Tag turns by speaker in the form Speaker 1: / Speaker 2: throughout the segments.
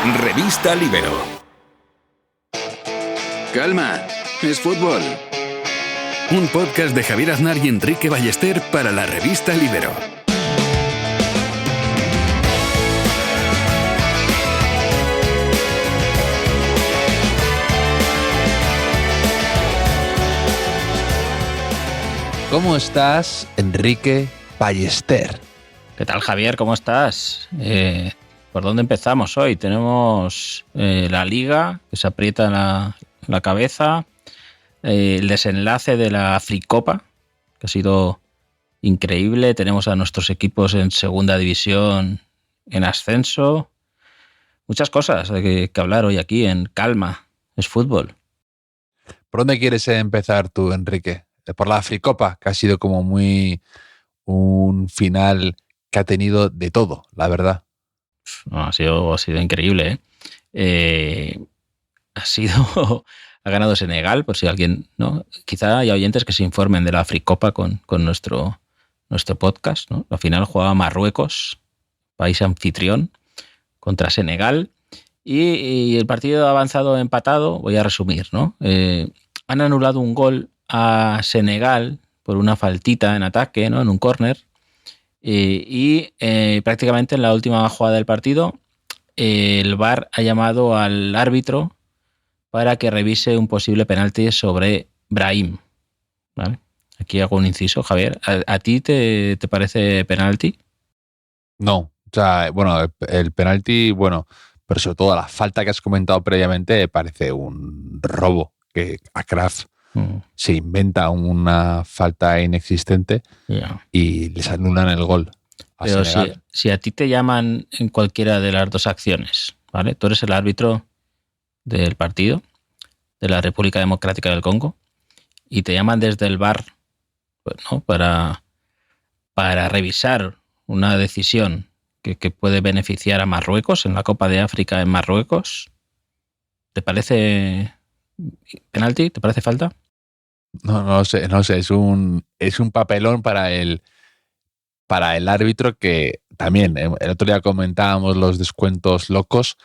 Speaker 1: Revista Libero.
Speaker 2: Calma, es fútbol.
Speaker 1: Un podcast de Javier Aznar y Enrique Ballester para la revista Libero.
Speaker 3: ¿Cómo estás, Enrique Ballester?
Speaker 4: ¿Qué tal, Javier? ¿Cómo estás? ¿Por dónde empezamos hoy? Tenemos la Liga, que se aprieta la cabeza, el desenlace de la Africopa, que ha sido increíble. Tenemos a nuestros equipos en segunda división en ascenso. Muchas cosas de que hablar hoy aquí en Calma, es fútbol.
Speaker 3: ¿Por dónde quieres empezar tú, Enrique? Por la Africopa, que ha sido como un final que ha tenido de todo, la verdad.
Speaker 4: No, ha sido increíble, ¿eh? Ha ganado Senegal, por si alguien, ¿no? Quizá haya oyentes que se informen de la Africopa con nuestro podcast, ¿no? La final jugaba Marruecos, país anfitrión, contra Senegal, y el partido ha avanzado empatado. Voy a resumir, ¿no? Han anulado un gol a Senegal por una faltita en ataque, ¿no? En un córner. Y prácticamente en la última jugada del partido, el VAR ha llamado al árbitro para que revise un posible penalti sobre Brahim, ¿vale? Aquí hago un inciso, Javier. ¿A ti te parece penalti?
Speaker 3: No, o sea, bueno, el penalti, bueno, pero sobre todo la falta que has comentado previamente parece un robo, que a Kraft se inventa una falta inexistente y les anulan el gol.
Speaker 4: Pero si a ti te llaman en cualquiera de las dos acciones, ¿vale? Tú eres el árbitro del partido de la República Democrática del Congo y te llaman desde el VAR, pues, ¿no? para revisar una decisión que puede beneficiar a Marruecos en la Copa de África en Marruecos. ¿Te parece penalti? ¿Te parece falta?
Speaker 3: No sé, es un papelón para el árbitro, que también el otro día comentábamos los descuentos locos.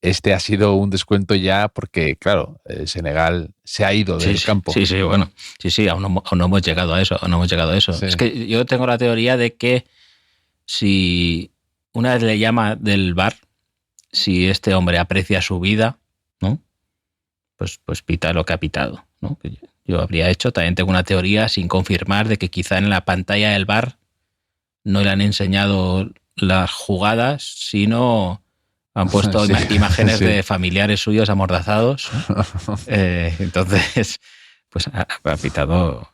Speaker 3: Este ha sido un descuento ya porque, claro, Senegal se ha ido del campo.
Speaker 4: Sí, bueno. Sí, aún no hemos llegado a eso.
Speaker 3: Sí.
Speaker 4: Es que yo tengo la teoría de que si una vez le llama del VAR, si este hombre aprecia su vida, ¿no? Pues pita lo que ha pitado, ¿no? Que yo habría hecho. También tengo una teoría sin confirmar de que quizá en la pantalla del VAR no le han enseñado las jugadas, sino han puesto imágenes de familiares suyos amordazados. Entonces, pues ha pitado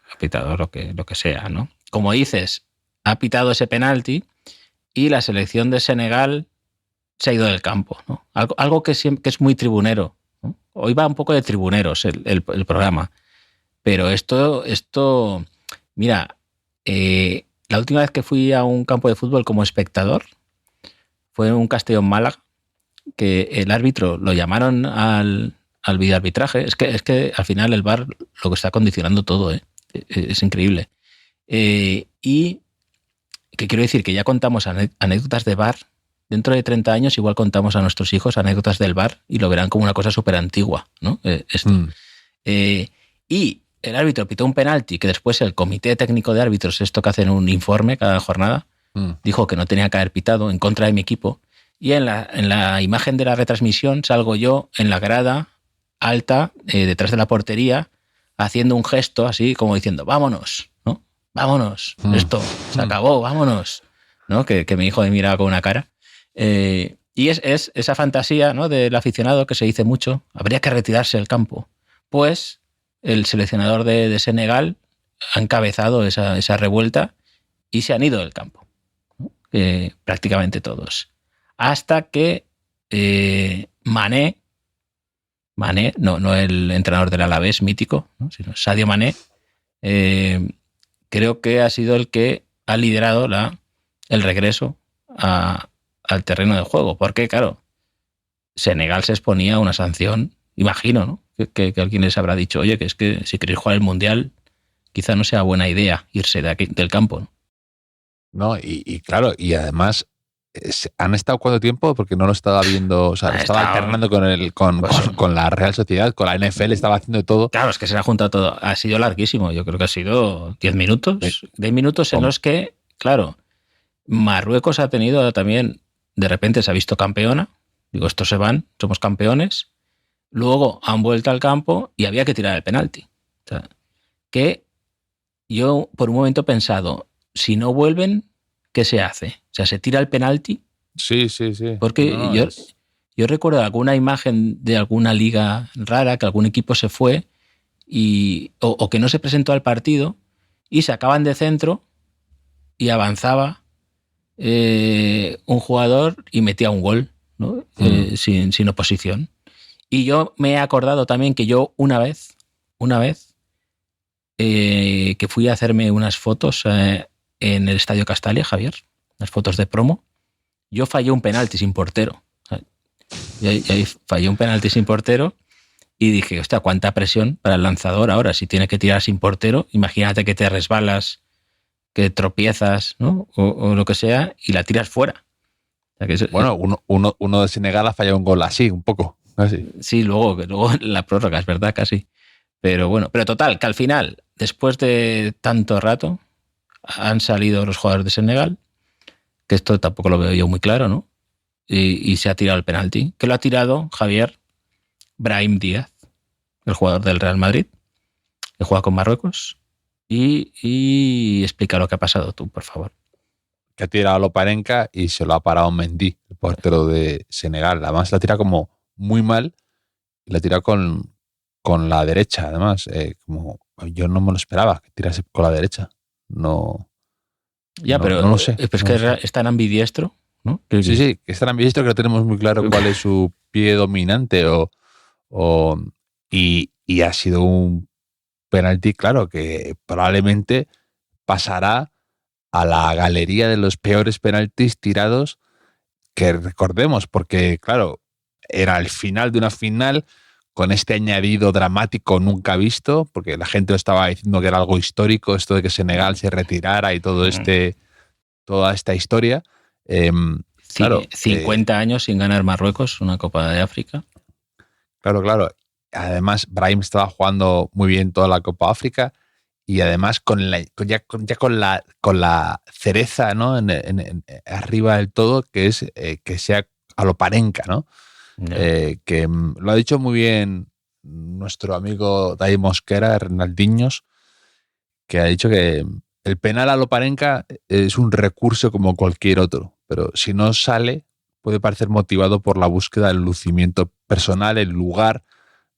Speaker 4: lo que sea, ¿no? Como dices, ha pitado ese penalti y la selección de Senegal se ha ido del campo, ¿no? Algo que es muy tribunero, ¿no? Hoy va un poco de tribuneros el programa. Pero esto, mira, la última vez que fui a un campo de fútbol como espectador fue en un Castellón-Málaga, que el árbitro lo llamaron al videoarbitraje. Es que al final el VAR lo que está condicionando todo, ¿eh? Es increíble. Y que quiero decir que ya contamos anécdotas de VAR. Dentro de 30 años igual contamos a nuestros hijos anécdotas del VAR y lo verán como una cosa súper antigua, ¿no? Y el árbitro pitó un penalti que después el comité técnico de árbitros, esto que hacen un informe cada jornada, dijo que no tenía que haber pitado en contra de mi equipo. Y en la imagen de la retransmisión salgo yo en la grada alta, detrás de la portería, haciendo un gesto así como diciendo, vámonos, ¿no? Vámonos, esto se acabó, vámonos, ¿no? Que mi hijo me miraba con una cara. Y es esa fantasía, ¿no? Del aficionado que se dice mucho, habría que retirarse del campo. Pues el seleccionador de Senegal ha encabezado esa revuelta y se han ido del campo, ¿no? Prácticamente todos. Hasta que Mané, no el entrenador del Alavés mítico, ¿no? Sino Sadio Mané, creo que ha sido el que ha liderado el regreso al terreno de juego. Porque, claro, Senegal se exponía a una sanción, imagino, ¿no? Que alguien les habrá dicho, oye, que es que si queréis jugar el Mundial, quizá no sea buena idea irse del campo, ¿no?
Speaker 3: No, y claro, y además ¿Han estado cuánto tiempo? Porque no lo estaba viendo, o sea, estaba alternando con la Real Sociedad, con la NFL, estaba haciendo todo.
Speaker 4: Claro, es que se le ha juntado todo. Ha sido larguísimo, yo creo que ha sido 10 minutos. 10 minutos en los que, claro, Marruecos ha tenido también, de repente se ha visto campeona. Digo, estos se van, somos campeones. Luego han vuelto al campo y había que tirar el penalti. O sea, que yo por un momento he pensado, si no vuelven, ¿qué se hace? O sea, ¿se tira el penalti?
Speaker 3: Sí.
Speaker 4: Porque yo recuerdo alguna imagen de alguna liga rara, que algún equipo se fue o que no se presentó al partido y sacaban de centro y avanzaba un jugador y metía un gol, ¿no? Sin oposición. Y yo me he acordado también que yo una vez que fui a hacerme unas fotos en el Estadio Castalia, Javier, las fotos de promo, yo fallé un penalti sin portero. Y fallé un penalti sin portero y dije, hostia, cuánta presión para el lanzador ahora, si tiene que tirar sin portero, imagínate que te resbalas, que tropiezas, ¿no? O lo que sea, y la tiras fuera. O sea,
Speaker 3: bueno, uno de Senegal ha fallado un gol así, un poco. Así.
Speaker 4: Sí, luego la prórroga, es verdad, casi. Pero bueno, pero total, que al final, después de tanto rato, han salido los jugadores de Senegal, que esto tampoco lo veo yo muy claro, ¿no? Y se ha tirado el penalti, que lo ha tirado Javier Brahim Díaz, el jugador del Real Madrid, que juega con Marruecos. Y explica lo que ha pasado tú, por favor.
Speaker 3: Que ha tirado a Loparenca y se lo ha parado Mendy, el portero de Senegal. Además la tira como muy mal y la tira con la derecha, además. Como yo no me lo esperaba, que tirase con la derecha. No
Speaker 4: pero
Speaker 3: no lo sé.
Speaker 4: Es que es tan ambidiestro, ¿no?
Speaker 3: Sí, que es tan ambidiestro que no tenemos muy claro cuál es su pie dominante y ha sido un penalti, claro, que probablemente pasará a la galería de los peores penaltis tirados que recordemos, porque claro, era el final de una final con este añadido dramático nunca visto, porque la gente lo estaba diciendo que era algo histórico, esto de que Senegal se retirara y toda esta historia. Claro,
Speaker 4: 50 años sin ganar Marruecos una Copa de África.
Speaker 3: Claro. Además, Brahim estaba jugando muy bien toda la Copa África y además con la cereza, ¿no? Arriba del todo, que es que sea a Loparenca, ¿no?
Speaker 4: No.
Speaker 3: Que lo ha dicho muy bien nuestro amigo Dai Mosquera, Renaldiños, que ha dicho que el penal a Loparenca es un recurso como cualquier otro, pero si no sale puede parecer motivado por la búsqueda del lucimiento personal en lugar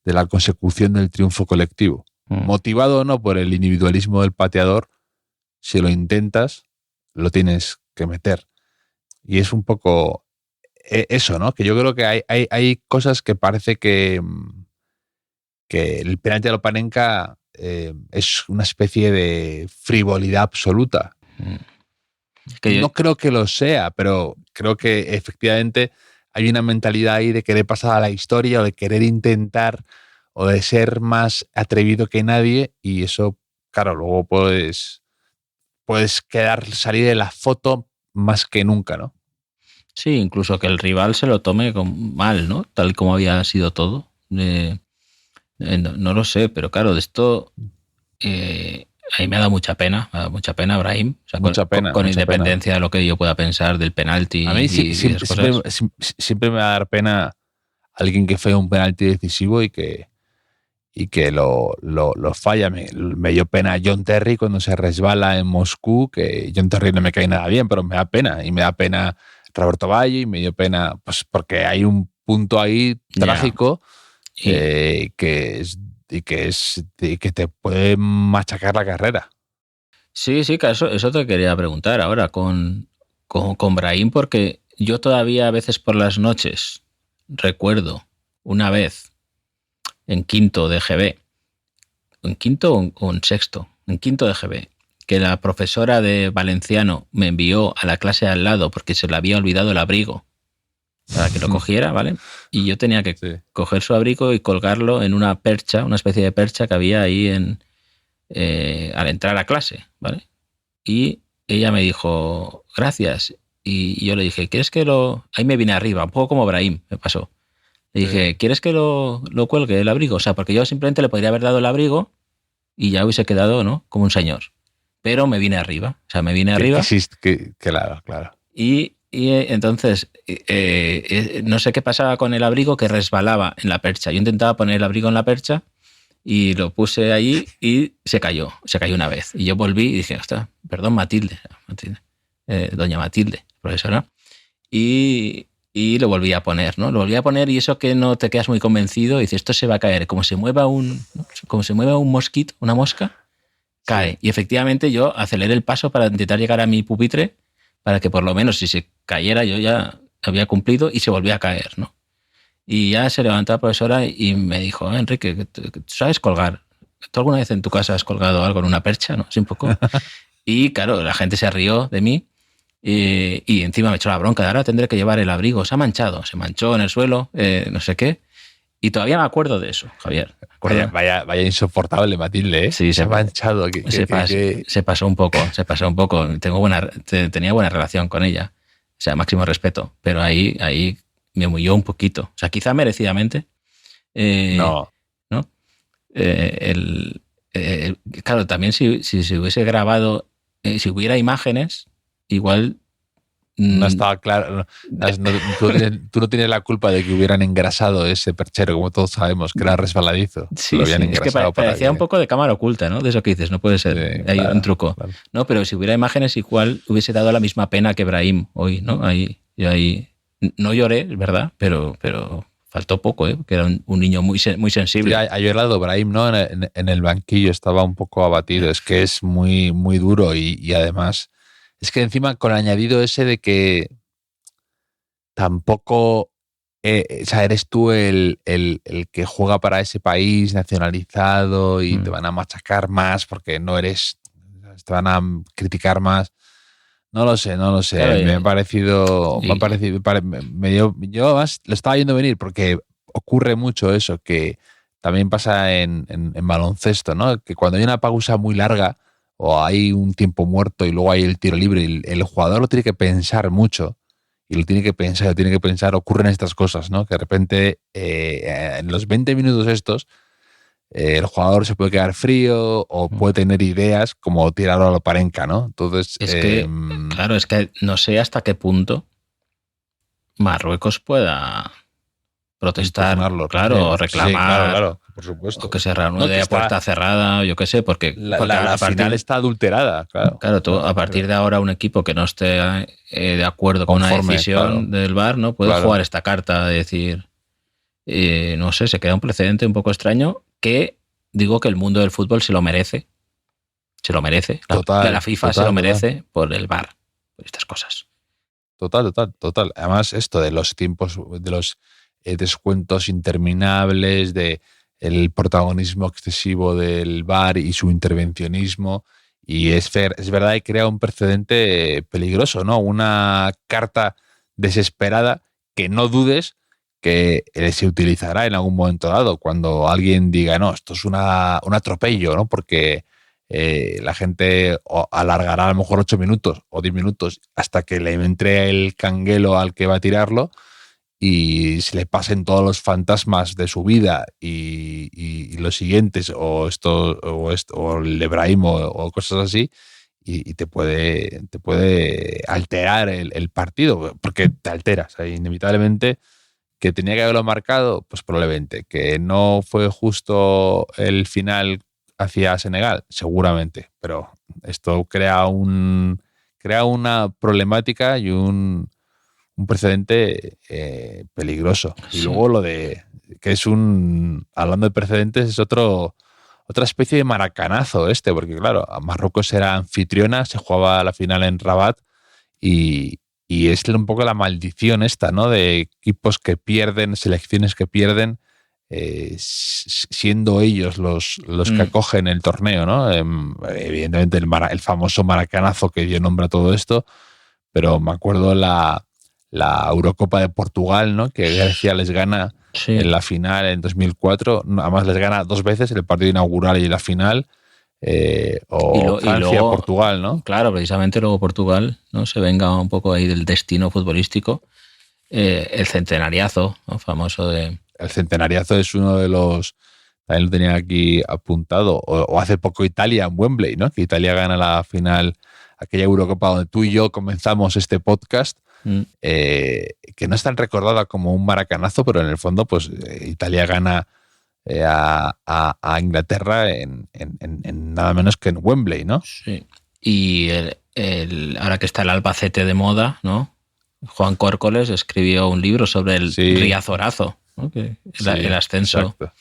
Speaker 3: de la consecución del triunfo colectivo. Motivado o no por el individualismo del pateador, si lo intentas, lo tienes que meter. Y es un poco eso, ¿no? Que yo creo que hay cosas que parece que el penalti a Loparenca es una especie de frivolidad absoluta. No creo que lo sea, pero creo que efectivamente hay una mentalidad ahí de querer pasar a la historia o de querer intentar o de ser más atrevido que nadie y eso, claro, luego puedes salir de la foto más que nunca, ¿no?
Speaker 4: Sí, incluso que el rival se lo tome mal, ¿no? Tal como había sido todo. No lo sé, pero claro, de esto a mí me ha dado mucha pena Brahim. O sea, con independencia de lo que yo pueda pensar del penalti.
Speaker 3: A mí siempre me va a dar pena alguien que fue un penalti decisivo y que lo falla. Me dio pena John Terry cuando se resbala en Moscú, que John Terry no me cae nada bien, pero me da pena. Y me da pena Roberto Baggio y me dio pena pues porque hay un punto ahí trágico que te puede machacar la carrera.
Speaker 4: Sí, que eso te quería preguntar ahora con Brahim, porque yo todavía a veces por las noches recuerdo una vez en quinto de GB, en quinto o en sexto, en quinto de GB, que la profesora de valenciano me envió a la clase al lado porque se le había olvidado el abrigo para que lo cogiera, ¿vale? Y yo tenía que coger su abrigo y colgarlo en una percha, una especie de percha que había ahí al entrar a clase, ¿vale? Y ella me dijo, gracias. y yo le dije, ¿quieres que lo...? Ahí me vine arriba, un poco como Brahim me pasó. Le dije, ¿quieres que lo cuelgue el abrigo? O sea, porque yo simplemente le podría haber dado el abrigo y ya hubiese quedado, ¿no? Como un señor. Pero me vine arriba. O sea, me vine arriba.
Speaker 3: Claro.
Speaker 4: Y entonces, no sé qué pasaba con el abrigo, que resbalaba en la percha. Yo intentaba poner el abrigo en la percha y lo puse allí y se cayó una vez. Y yo volví y dije, ostras, perdón, Matilde, doña Matilde, profesora. Y lo volví a poner, ¿no? Lo volví a poner y eso que no te quedas muy convencido, y dices, esto se va a caer. Como se mueva un mosquito, una mosca, cae. Sí. Y efectivamente yo aceleré el paso para intentar llegar a mi pupitre para que por lo menos si se cayera yo ya había cumplido, y se volvía a caer, ¿no? Y ya se levantó la profesora y me dijo, Enrique, ¿tú sabes colgar? ¿Tú alguna vez en tu casa has colgado algo en una percha? ¿No? Así un poco. Y claro, la gente se rió de mí. Y encima me echó la bronca de ahora tendré que llevar el abrigo, se manchó en el suelo, no sé qué, y todavía me acuerdo de eso, Javier.
Speaker 3: Vaya insoportable, Matilde, ¿eh?
Speaker 4: Sí,
Speaker 3: se ha manchado.
Speaker 4: Se pasó un poco. Tenía buena relación con ella, o sea, máximo respeto, pero ahí me humilló un poquito, o sea, quizá merecidamente.
Speaker 3: No.
Speaker 4: Claro, también si se hubiese grabado, si hubiera imágenes, igual
Speaker 3: no estaba claro. Tú no tienes la culpa de que hubieran engrasado ese perchero, como todos sabemos, que era resbaladizo.
Speaker 4: Sí, es que parecía un poco de cámara oculta, ¿no? De eso que dices, no puede ser. Sí, hay un truco. Claro. No, pero si hubiera imágenes, igual hubiese dado la misma pena que Brahim hoy, ¿no? Ahí no lloré, es verdad, pero faltó poco, ¿eh? Que era un niño muy sensible.
Speaker 3: Sí, ha llorado Brahim, ¿no? En el banquillo estaba un poco abatido. Es que es muy, muy duro y además... Es que encima con el añadido ese de que tampoco o sea, eres tú el que juega para ese país nacionalizado y te van a machacar más porque no eres, te van a criticar más. No lo sé. Claro, me ha parecido, yo además lo estaba viendo venir porque ocurre mucho eso, que también pasa en baloncesto, ¿no? Que cuando hay una pausa muy larga o hay un tiempo muerto y luego hay el tiro libre y el jugador lo tiene que pensar mucho y lo tiene que pensar, ocurren estas cosas, ¿no? Que de repente en los 20 minutos estos el jugador se puede quedar frío o puede tener ideas como tirarlo a la parenca, ¿no? Entonces...
Speaker 4: Es que no sé hasta qué punto Marruecos pueda protestar, claro, reclamar,
Speaker 3: sí, claro, por supuesto.
Speaker 4: O que se reanude a puerta cerrada, yo qué sé, porque
Speaker 3: la final está adulterada, claro.
Speaker 4: Claro, tú, a partir de ahora un equipo que no esté de acuerdo con una decisión del VAR no puede jugar esta carta de decir, no sé, se queda un precedente un poco extraño que digo que el mundo del fútbol se lo merece. Se lo merece. La FIFA se lo merece por el VAR, por estas cosas.
Speaker 3: Total. Además, esto de los tiempos, de los descuentos interminables, de el protagonismo excesivo del VAR y su intervencionismo, y es verdad que crea un precedente peligroso, ¿no? Una carta desesperada que no dudes que se utilizará en algún momento dado cuando alguien diga, no, esto es un atropello, ¿no? Porque la gente alargará a lo mejor 8 minutos o 10 minutos hasta que le entre el canguelo al que va a tirarlo y se le pasen todos los fantasmas de su vida y los siguientes o el de Brahim o cosas así, y te puede alterar el partido, porque te alteras, inevitablemente. Que tenía que haberlo marcado, pues probablemente. Que no fue justo el final hacia Senegal, seguramente, pero esto crea una problemática y un precedente peligroso. Sí. Y luego lo de que es hablando de precedentes, es otra especie de maracanazo porque claro, Marruecos era anfitriona, se jugaba la final en Rabat y es un poco la maldición esta, ¿no? De equipos que pierden, selecciones que pierden, siendo ellos los que acogen el torneo, ¿no? Evidentemente el famoso maracanazo que dio nombre a todo esto, pero me acuerdo la Eurocopa de Portugal, ¿no? Que Grecia les gana en la final en 2004, además les gana 2 veces, el partido inaugural y la final, o Francia,
Speaker 4: y luego,
Speaker 3: Portugal, ¿no?
Speaker 4: Claro, precisamente luego Portugal, ¿no? Se venga un poco ahí del destino futbolístico. El centenariazo, ¿no? Famoso de...
Speaker 3: El centenariazo es uno de los... También lo tenía aquí apuntado. O hace poco Italia en Wembley, ¿no? Que Italia gana la final, aquella Eurocopa donde tú y yo comenzamos este podcast, que no es tan recordada como un maracanazo, pero en el fondo, pues Italia gana a Inglaterra en nada menos que en Wembley, ¿no?
Speaker 4: Sí. Y ahora que está el Albacete de moda, ¿no? Juan Córcoles escribió un libro sobre el Riazorazo, ¿no? El ascenso, exacto,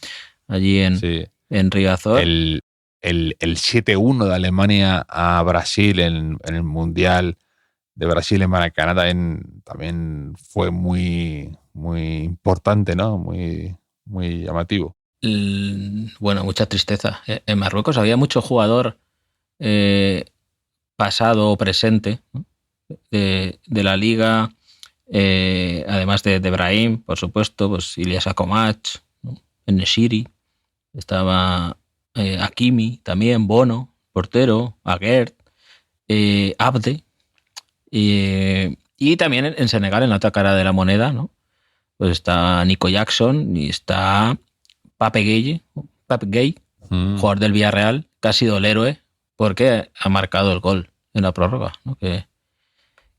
Speaker 4: allí en Riazor.
Speaker 3: El 7-1 de Alemania a Brasil en el Mundial de Brasil en Maracaná también fue muy, muy importante, ¿no? Muy, muy llamativo.
Speaker 4: Bueno, mucha tristeza. En Marruecos había mucho jugador pasado o presente, ¿no? de la liga, además de Brahim, por supuesto, pues Ilyas Akomach, ¿no? En-Nesyri, estaba Hakimi también, Bono, portero, Aguerd, Abde, y también en Senegal, en la otra cara de la moneda, ¿no? Pues está Nico Jackson y está Pape Gueye, jugador del Villarreal, que ha sido el héroe porque ha marcado el gol en la prórroga, ¿no?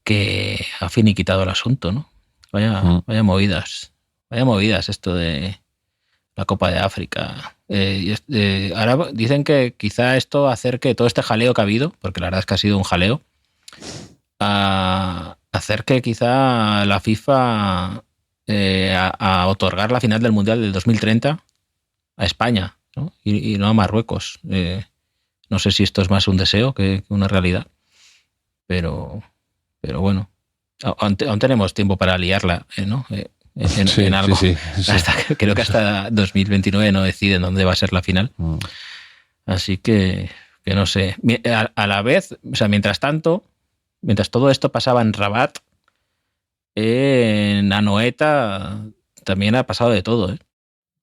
Speaker 4: Que ha finiquitado el asunto, ¿no? Vaya movidas. Vaya movidas esto de la Copa de África. Ahora dicen que quizá esto acerque todo este jaleo que ha habido, porque la verdad es que ha sido un jaleo, a acerque quizá la FIFA a otorgar la final del Mundial del 2030 a España, ¿no? Y no a Marruecos. No sé si esto es más un deseo que una realidad, pero bueno, aún tenemos tiempo para liarla, ¿no? En algo. Sí. Creo que hasta 2029 no deciden dónde va a ser la final. Así que no sé. A la vez, o sea, mientras todo esto pasaba en Rabat, en Anoeta también ha pasado de todo, ¿eh?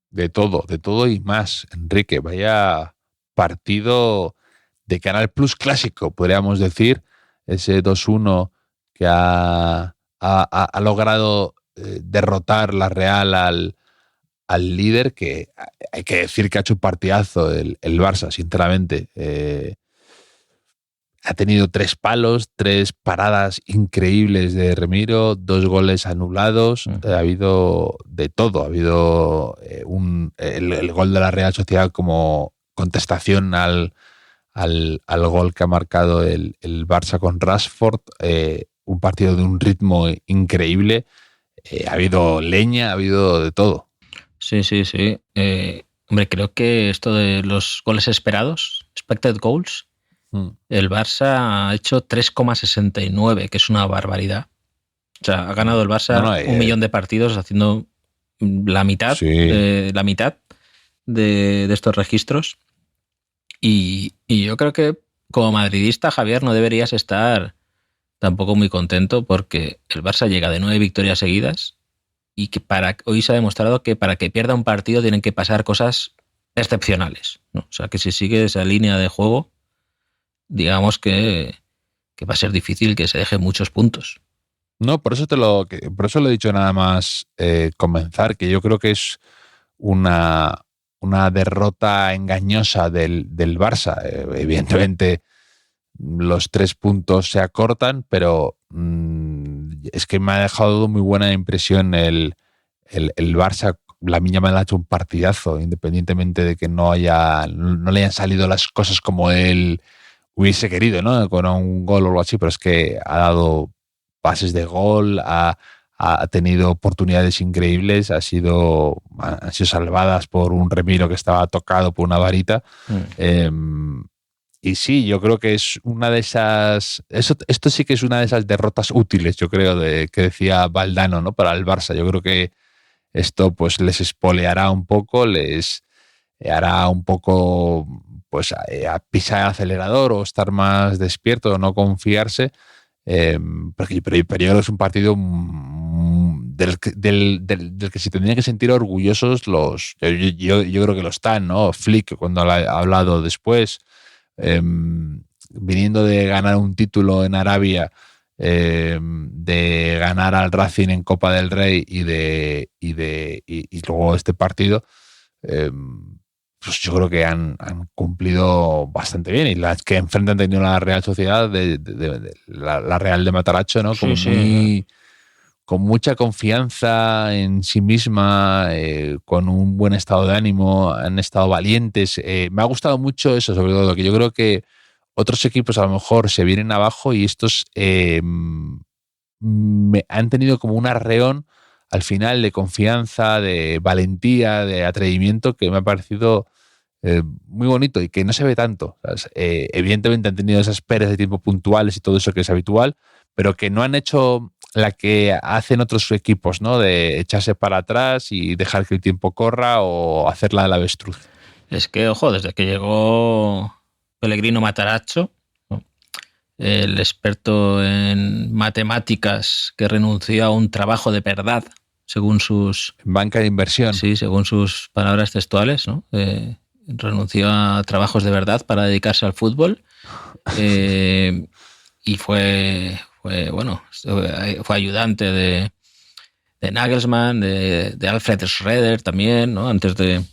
Speaker 3: De todo y más, Enrique. Vaya partido de Canal Plus clásico, podríamos decir. Ese 2-1 que ha logrado derrotar la Real al líder, que hay que decir que ha hecho un partidazo el Barça, sinceramente. Ha tenido 3 palos, 3 paradas increíbles de Remiro, 2 goles anulados. Ha habido de todo. Ha habido el gol de la Real Sociedad como contestación al gol que ha marcado el Barça con Rashford. Un partido de un ritmo increíble. Ha habido leña, ha habido de todo.
Speaker 4: Sí. Hombre, creo que esto de los goles esperados, expected goals, el Barça ha hecho 3,69, que es una barbaridad. O sea, ha ganado el Barça 1 millón de partidos haciendo la mitad, la mitad de estos registros. Y yo creo que como madridista, Javier, no deberías estar tampoco muy contento, porque el Barça llega de 9 victorias seguidas y que hoy se ha demostrado que para que pierda un partido tienen que pasar cosas excepcionales, ¿no? O sea, que si sigue esa línea de juego, digamos que va a ser difícil que se deje muchos puntos.
Speaker 3: No, por eso lo he dicho nada más comenzar, que yo creo que es una derrota engañosa del Barça. Evidentemente los 3 puntos se acortan, pero es que me ha dejado muy buena impresión el Barça. Lamine Yamal ha hecho un partidazo, independientemente de que no le hayan salido las cosas como él hubiese querido, ¿no? Con un gol o algo así, pero es que ha dado pases de gol, ha tenido oportunidades increíbles, han sido salvadas por un Remiro que estaba tocado por una varita. Y sí, yo creo que es una de esas... Esto sí que es una de esas derrotas útiles, yo creo, que decía Valdano, ¿no? Para el Barça. Yo creo que esto pues les espoleará un poco, les hará un poco pues a pisar el acelerador o estar más despierto o no confiarse. Pero yo creo que es un partido del que se tendrían que sentir orgullosos yo creo que lo están, ¿no? Flick, cuando ha hablado después, viniendo de ganar un título en Arabia, de ganar al Racing en Copa del Rey y luego este partido, pues yo creo que han cumplido bastante bien. Y las que enfrente han tenido la Real Sociedad, la Real de Mataracho, ¿no? Como con mucha confianza en sí misma, con un buen estado de ánimo, han estado valientes. Me ha gustado mucho eso, sobre todo, que yo creo que otros equipos a lo mejor se vienen abajo y estos han tenido como un arreón al final de confianza, de valentía, de atrevimiento, que me ha parecido muy bonito y que no se ve tanto. Evidentemente han tenido esas pérdidas de tiempo puntuales y todo eso que es habitual, pero que no han hecho la que hacen otros equipos, ¿no? De echarse para atrás y dejar que el tiempo corra o hacerla del avestruz.
Speaker 4: Es que, ojo, desde que llegó Pellegrino Matarazzo, ¿no?, el experto en matemáticas que renunció a un trabajo de verdad, según sus...
Speaker 3: Banca de inversión.
Speaker 4: Sí, según sus palabras textuales, ¿no? Renunció a trabajos de verdad para dedicarse al fútbol. Y fue ayudante de Nagelsmann, de Alfred Schroeder también, ¿no? Antes de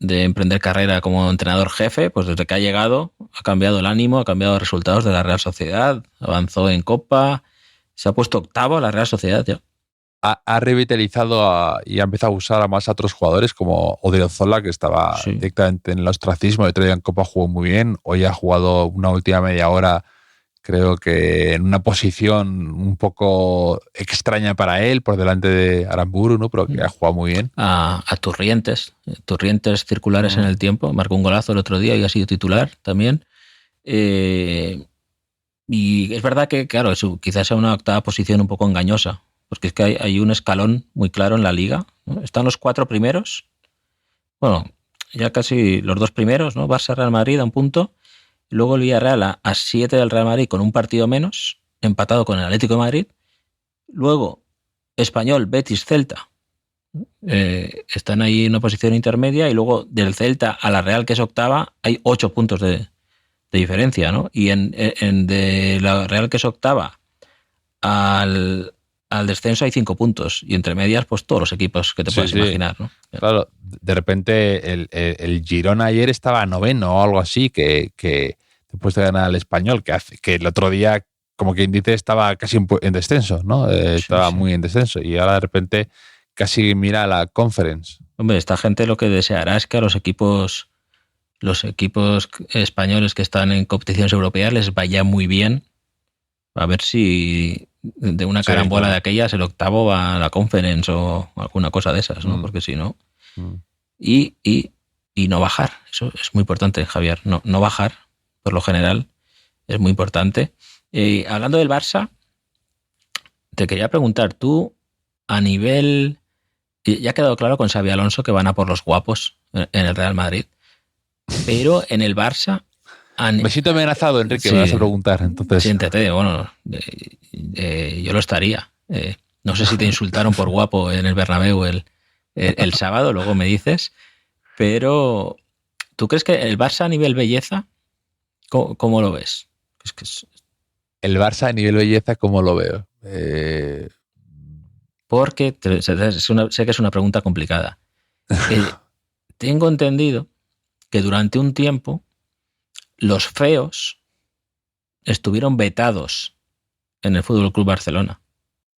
Speaker 4: emprender carrera como entrenador jefe, pues desde que ha llegado ha cambiado el ánimo, ha cambiado los resultados de la Real Sociedad, avanzó en Copa, se ha puesto octavo a la Real Sociedad ya.
Speaker 3: Ha revitalizado y ha empezado a usar a más a otros jugadores como Odriozola, que estaba directamente en el ostracismo. El otro día en Copa jugó muy bien. Hoy ha jugado una última media hora, creo que en una posición un poco extraña para él, por delante de Aramburu, ¿no? Pero que ha jugado muy bien.
Speaker 4: A Turrientes circulares en el tiempo. Marcó un golazo el otro día y ha sido titular también. Y es verdad que, claro, eso quizás sea una octava posición un poco engañosa, porque es que hay un escalón muy claro en la liga, ¿no? Están los 4 primeros, bueno, ya casi los 2 primeros, ¿no? Barça, Real Madrid a un punto, y luego el Villarreal a 7 del Real Madrid con un partido menos, empatado con el Atlético de Madrid. Luego Español, Betis, Celta, están ahí en una posición intermedia, y luego del Celta a la Real, que es octava, hay 8 puntos de diferencia, ¿no? Y de la Real, que es octava, al descenso hay 5 puntos, y entre medias pues todos los equipos que te puedas imaginar, ¿no?
Speaker 3: Claro, de repente el Girona ayer estaba noveno o algo así, que después de ganar al Español, que el otro día, como quien dice, estaba casi en descenso, ¿no? Estaba muy en descenso, y ahora de repente casi mira la Conference.
Speaker 4: Hombre, esta gente lo que deseará es que a los equipos españoles que están en competiciones europeas les vaya muy bien, a ver si de una carambola de aquellas el octavo va a la Conference o alguna cosa de esas, ¿no? Porque si no... Y no bajar, eso es muy importante, Javier, no bajar, por lo general, es muy importante. Hablando del Barça, te quería preguntar, tú, a nivel... Ya ha quedado claro con Xabi Alonso que van a por los guapos en el Real Madrid, pero en el Barça...
Speaker 3: Me siento amenazado, Enrique, me vas a preguntar. Entonces.
Speaker 4: Siéntete, bueno, yo lo estaría. No sé si te insultaron por guapo en el Bernabéu el sábado, luego me dices, pero ¿tú crees que el Barça a nivel belleza, cómo lo ves?
Speaker 3: El Barça a nivel belleza, ¿cómo lo veo?
Speaker 4: Porque sé que es una pregunta complicada. Tengo entendido que durante un tiempo los feos estuvieron vetados en el Fútbol Club Barcelona.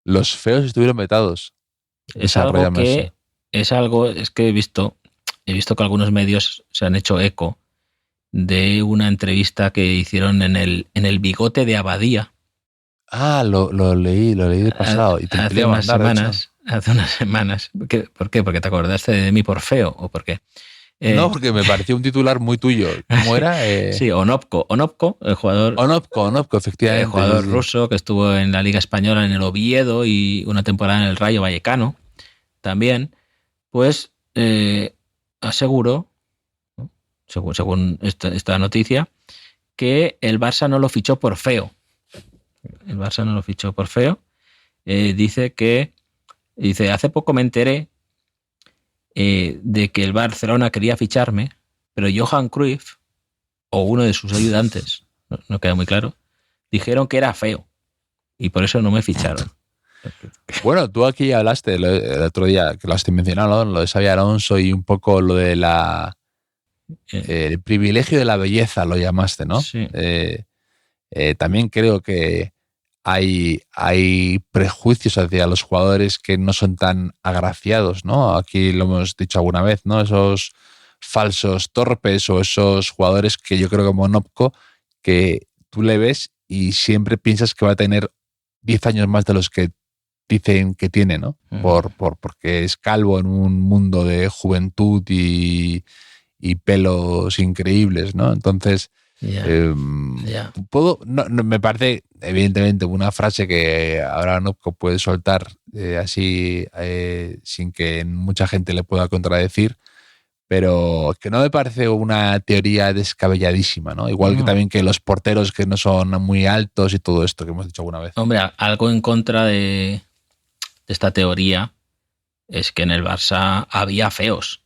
Speaker 3: Los feos estuvieron vetados.
Speaker 4: Es que he visto que algunos medios se han hecho eco de una entrevista que hicieron en el Bigote de Abadía.
Speaker 3: Ah, lo leí de pasado. Y te
Speaker 4: hace unas semanas. ¿Por qué? ¿Porque te acordaste de mí por feo o por qué?
Speaker 3: No, porque me pareció un titular muy tuyo. ¿Cómo era?
Speaker 4: Sí, Onopko, el jugador.
Speaker 3: Onopko, efectivamente.
Speaker 4: El jugador ruso que estuvo en la Liga Española, en el Oviedo, y una temporada en el Rayo Vallecano también, pues aseguró, ¿no?, según esta noticia, que el Barça no lo fichó por feo. El Barça no lo fichó por feo. Dice, hace poco me enteré de que el Barcelona quería ficharme, pero Johan Cruyff o uno de sus ayudantes, no queda muy claro, dijeron que era feo y por eso no me ficharon.
Speaker 3: Bueno, tú aquí hablaste el otro día, que lo has mencionado, ¿no? Lo de Xabi Alonso y un poco lo de el privilegio de la belleza, lo llamaste, ¿no?
Speaker 4: Sí.
Speaker 3: También creo que hay prejuicios hacia los jugadores que no son tan agraciados, ¿no? Aquí lo hemos dicho alguna vez, ¿no? Esos falsos torpes o esos jugadores que yo creo que como Nopko, que tú le ves y siempre piensas que va a tener 10 años más de los que dicen que tiene, ¿no? Porque es calvo en un mundo de juventud y pelos increíbles, ¿no? Entonces, me parece, evidentemente, una frase que ahora Nopko puede soltar así sin que mucha gente le pueda contradecir, pero que no me parece una teoría descabelladísima, ¿no? Igual que también que los porteros que no son muy altos y todo esto que hemos dicho alguna vez.
Speaker 4: Hombre, algo en contra de esta teoría es que en el Barça había feos,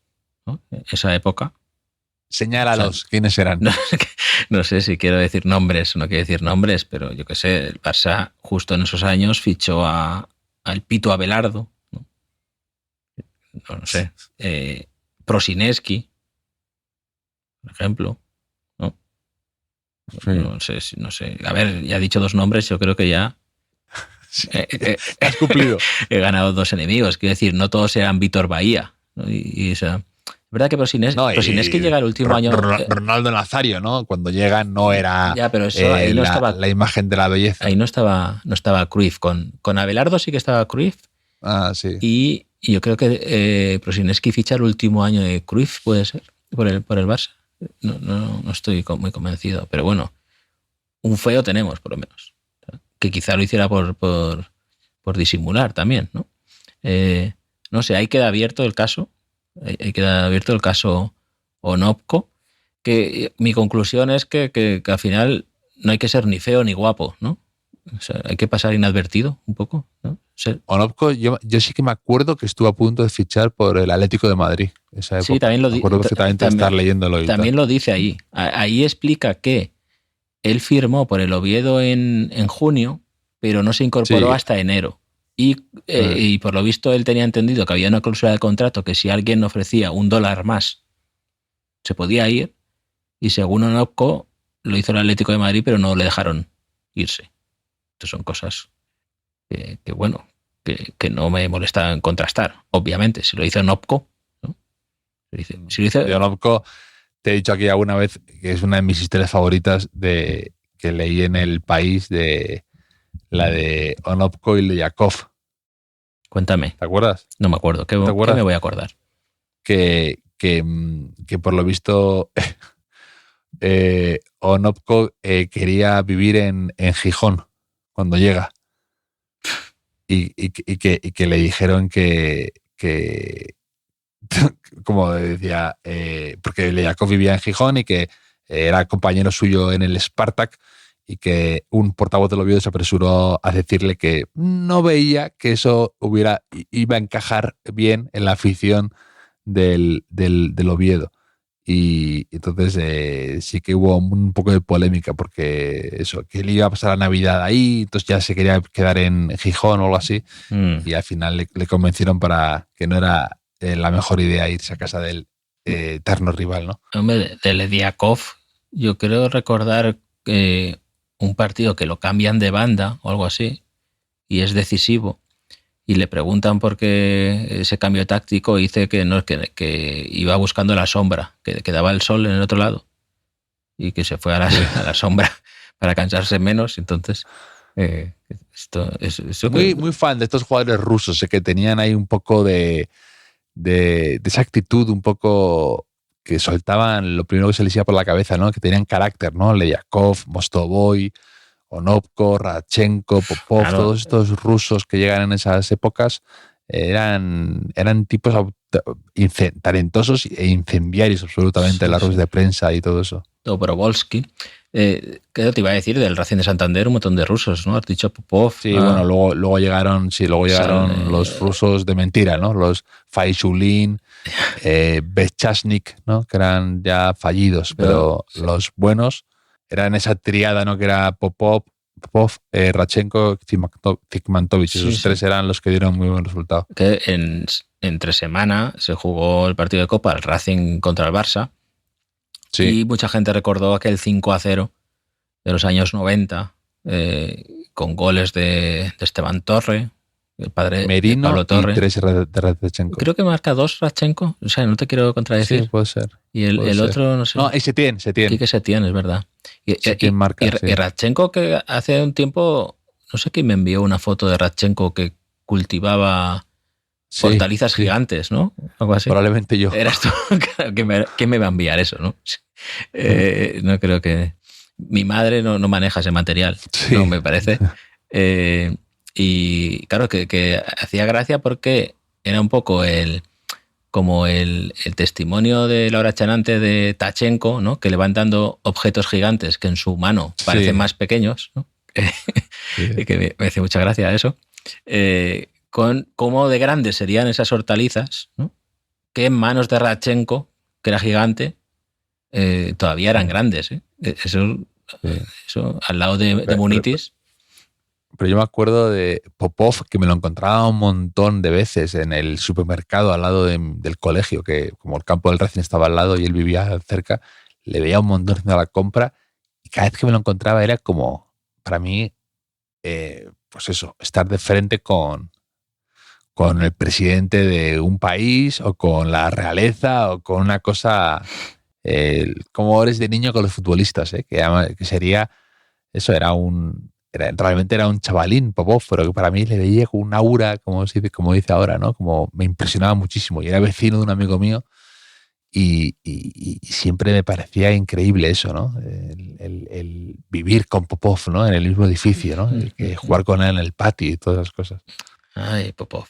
Speaker 4: ¿no? Esa época.
Speaker 3: Señálalos, o sea, ¿quiénes eran?
Speaker 4: No sé si quiero decir nombres o no quiero decir nombres, pero yo qué sé, el Barça justo en esos años fichó al Pito Abelardo, ¿no? No sé, Prosineski, por ejemplo, ¿no? Sí. No sé. A ver, ya he dicho 2 nombres, yo creo que ya
Speaker 3: sí, has cumplido.
Speaker 4: He ganado 2 enemigos. Quiero decir, no todos eran Vítor Bahía, ¿no? Y esa, es verdad que Prosineski llega el último año.
Speaker 3: Ronaldo Nazario, ¿no? Cuando llega no era
Speaker 4: ya, pero eso, ahí no estaba,
Speaker 3: la imagen de la belleza.
Speaker 4: Ahí no estaba Cruyff. Con Abelardo sí que estaba Cruyff.
Speaker 3: Ah, sí.
Speaker 4: Y yo creo que Prosineski ficha el último año de Cruyff, puede ser, por el Barça. No estoy muy convencido, pero bueno, un feo tenemos, por lo menos. Que quizá lo hiciera por disimular también, ¿no? No sé, ahí queda abierto el caso. Ahí queda abierto el caso Onopko, que mi conclusión es que al final no hay que ser ni feo ni guapo, ¿no? O sea, hay que pasar inadvertido un poco, ¿no?
Speaker 3: Onopko, yo sí que me acuerdo que estuvo a punto de fichar por el Atlético de Madrid. Esa época.
Speaker 4: Sí, también lo dice.
Speaker 3: Me acuerdo perfectamente de estar leyéndolo.
Speaker 4: También lo dice ahí. Ahí explica que él firmó por el Oviedo en junio, pero no se incorporó hasta enero. Y por lo visto él tenía entendido que había una cláusula de contrato que si alguien ofrecía $1 más, se podía ir. Y según Onopko, lo hizo el Atlético de Madrid, pero no le dejaron irse. Estas son cosas que no me molesta en contrastar. Obviamente, si lo hizo Onopko, ¿no? Si lo hizo
Speaker 3: Onopko, te he dicho aquí alguna vez que es una de mis historias favoritas que leí en El País, de la de Onopko y Leyakov.
Speaker 4: Cuéntame.
Speaker 3: ¿Te acuerdas?
Speaker 4: No me acuerdo. ¿Qué me voy a acordar?
Speaker 3: Que por lo visto Onopko quería vivir en Gijón cuando llega. Y que le dijeron que como decía, porque Leyakov vivía en Gijón y que era compañero suyo en el Spartak, y que un portavoz del Oviedo se apresuró a decirle que no veía que eso iba a encajar bien en la afición del Oviedo. Y entonces sí que hubo un poco de polémica, porque eso, que él iba a pasar la Navidad ahí, entonces ya se quería quedar en Gijón o algo así, y al final le convencieron para que no era la mejor idea irse a casa del eterno rival, ¿no?
Speaker 4: Hombre, de Lediakov, yo creo recordar un partido que lo cambian de banda o algo así, y es decisivo, y le preguntan por qué ese cambio táctico, y dice que iba buscando la sombra, que daba el sol en el otro lado, y que se fue a la sombra para cansarse menos. Entonces,
Speaker 3: muy fan de estos jugadores rusos, que tenían ahí un poco de esa actitud un poco que soltaban lo primero que se les iba por la cabeza, ¿no? Que tenían carácter, ¿no? Leyakov, Mostovoy, Onopko, Radchenko, Popov, claro. Todos estos rusos que llegan en esas épocas eran tipos talentosos e incendiarios absolutamente, sí, en las ruedas de prensa y todo eso.
Speaker 4: Dobrovolsky. ¿Qué te iba a decir del Racing de Santander? Un montón de rusos, ¿no? Has dicho Popov.
Speaker 3: Sí, bueno, luego llegaron los rusos de mentira, ¿no? Los Faishulin, Bechasnik, ¿no? Que eran ya fallidos, pero los buenos eran esa triada, ¿no? Que era Popov, Radchenko, Tikmantovich. Esos tres eran los que dieron muy buen resultado.
Speaker 4: Que entre semana se jugó el partido de Copa, el Racing contra el Barça. Sí. Y mucha gente recordó aquel 5-0 de los años 90, con goles de Esteban Torre, el padre
Speaker 3: Merino,
Speaker 4: de Pablo Torre.
Speaker 3: Y 3 de Radchenko.
Speaker 4: Creo que marca 2 Radchenko, o sea, no te quiero contradecir.
Speaker 3: Sí, puede ser.
Speaker 4: Y el otro, no sé.
Speaker 3: No, y Setién.
Speaker 4: Quique Setién, es verdad. Y Radchenko, que hace un tiempo, no sé quién me envió una foto de Radchenko que cultivaba hortalizas gigantes, ¿no? Algo así.
Speaker 3: Probablemente yo.
Speaker 4: Eras tú. ¿Quién me va a enviar eso, no? No creo que... Mi madre no maneja ese material, no me parece. Y claro, que hacía gracia porque era un poco como el testimonio de Laura Chanante de Tachenko, ¿no? Que le van dando objetos gigantes que en su mano parecen más pequeños, ¿no? Y que me hace mucha gracia eso. Con cómo de grandes serían esas hortalizas, ¿no? Que en manos de Radchenko, que era gigante, todavía eran grandes. Eso al lado de Munitis.
Speaker 3: Pero yo me acuerdo de Popov, que me lo encontraba un montón de veces en el supermercado al lado del colegio, que como el campo del Racing estaba al lado y él vivía cerca, le veía un montón haciendo la compra y cada vez que me lo encontraba era como, para mí, pues eso, estar de frente con el presidente de un país o con la realeza o con una cosa como eres de niño con los futbolistas, que sería eso, realmente era un chavalín, Popov, pero que para mí le veía con un aura, como dice ahora, ¿no? Como me impresionaba muchísimo. Y era vecino de un amigo mío y siempre me parecía increíble eso, ¿no? El vivir con Popov, ¿no? En el mismo edificio, ¿no? Jugar con él en el patio y todas esas cosas.
Speaker 4: Ay, Popov.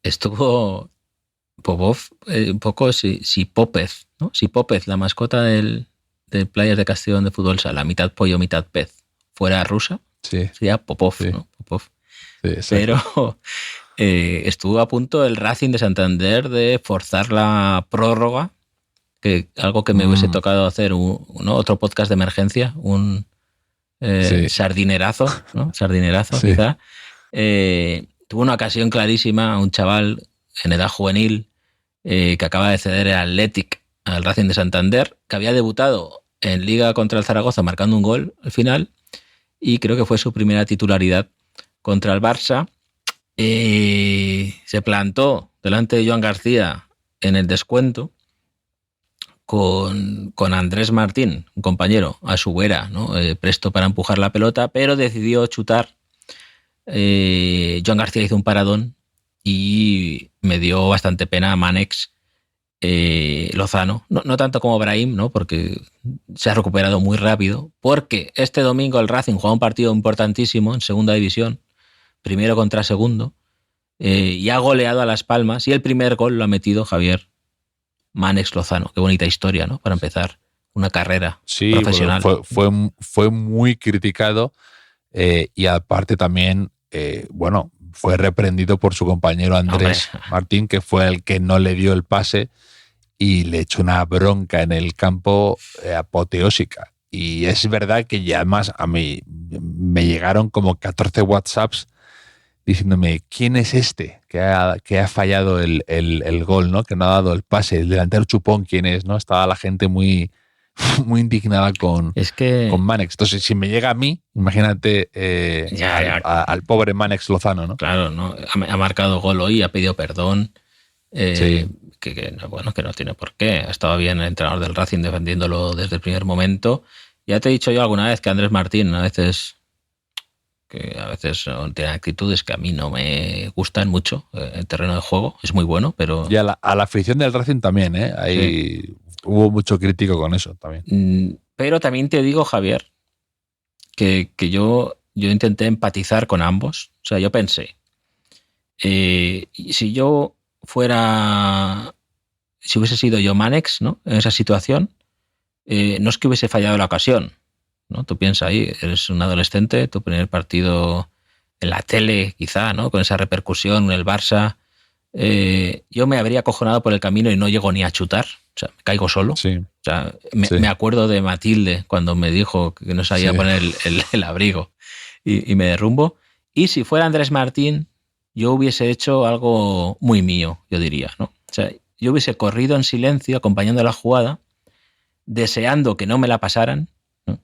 Speaker 4: Estuvo Popov un poco Sipopez, ¿no? Sipopez, la mascota del Players de Castellón de fútbol, o sea, la mitad pollo, mitad pez, fuera rusa, sería Popov, ¿no? Popov. Sí, pero estuvo a punto el Racing de Santander de forzar la prórroga, que algo que me hubiese tocado hacer otro podcast de emergencia, un sardinerazo, ¿no? Sardinerazo, quizá. Tuvo una ocasión clarísima, un chaval en edad juvenil que acaba de ceder el Athletic al Racing de Santander, que había debutado en Liga contra el Zaragoza marcando un gol al final y creo que fue su primera titularidad contra el Barça. Se plantó delante de Joan García en el descuento con Andrés Martín, un compañero, a su vera, ¿no? Presto para empujar la pelota, pero decidió chutar. Joan García hizo un paradón y me dio bastante pena a Mánex Lozano, no tanto como Brahim, ¿no? Porque se ha recuperado muy rápido, porque este domingo el Racing juega un partido importantísimo en segunda división, primero contra segundo, y ha goleado a Las Palmas, y el primer gol lo ha metido Javier Mánex Lozano. Qué bonita historia, ¿no? Para empezar una carrera profesional.
Speaker 3: Fue muy criticado y aparte también, fue reprendido por su compañero Andrés Martín, que fue el que no le dio el pase y le echó una bronca en el campo apoteósica. Y es verdad que ya además a mí me llegaron como 14 WhatsApps diciéndome quién es este que ha fallado el gol, ¿no? Que no ha dado el pase, el delantero chupón, quién es, ¿no? Estaba la gente muy indignada con Mánex. Entonces, si me llega a mí, imagínate al pobre Mánex Lozano, ¿no?
Speaker 4: Claro, ¿no? Ha marcado gol hoy, ha pedido perdón. Que no tiene por qué. Ha estado bien el entrenador del Racing defendiéndolo desde el primer momento. Ya te he dicho yo alguna vez que Andrés Martín a veces tiene actitudes que a mí no me gustan mucho en terreno de juego. Es muy bueno, pero...
Speaker 3: Y a la afición del Racing también, ¿eh? Ahí hubo mucho crítico con eso también.
Speaker 4: Pero también te digo, Javier, que yo intenté empatizar con ambos. O sea, yo pensé, si hubiese sido yo Mánex, ¿no? En esa situación, no es que hubiese fallado la ocasión, ¿no? Tú piensas ahí, eres un adolescente, tu primer partido en la tele, quizá, ¿no? Con esa repercusión en el Barça. Yo me habría acojonado por el camino y no llego ni a chutar. O sea, me caigo solo.
Speaker 3: Sí.
Speaker 4: O sea, me acuerdo de Matilde cuando me dijo que no sabía poner el abrigo y me derrumbo. Y si fuera Andrés Martín, yo hubiese hecho algo muy mío, yo diría, ¿no? O sea, yo hubiese corrido en silencio acompañando la jugada, deseando que no me la pasaran, ¿no?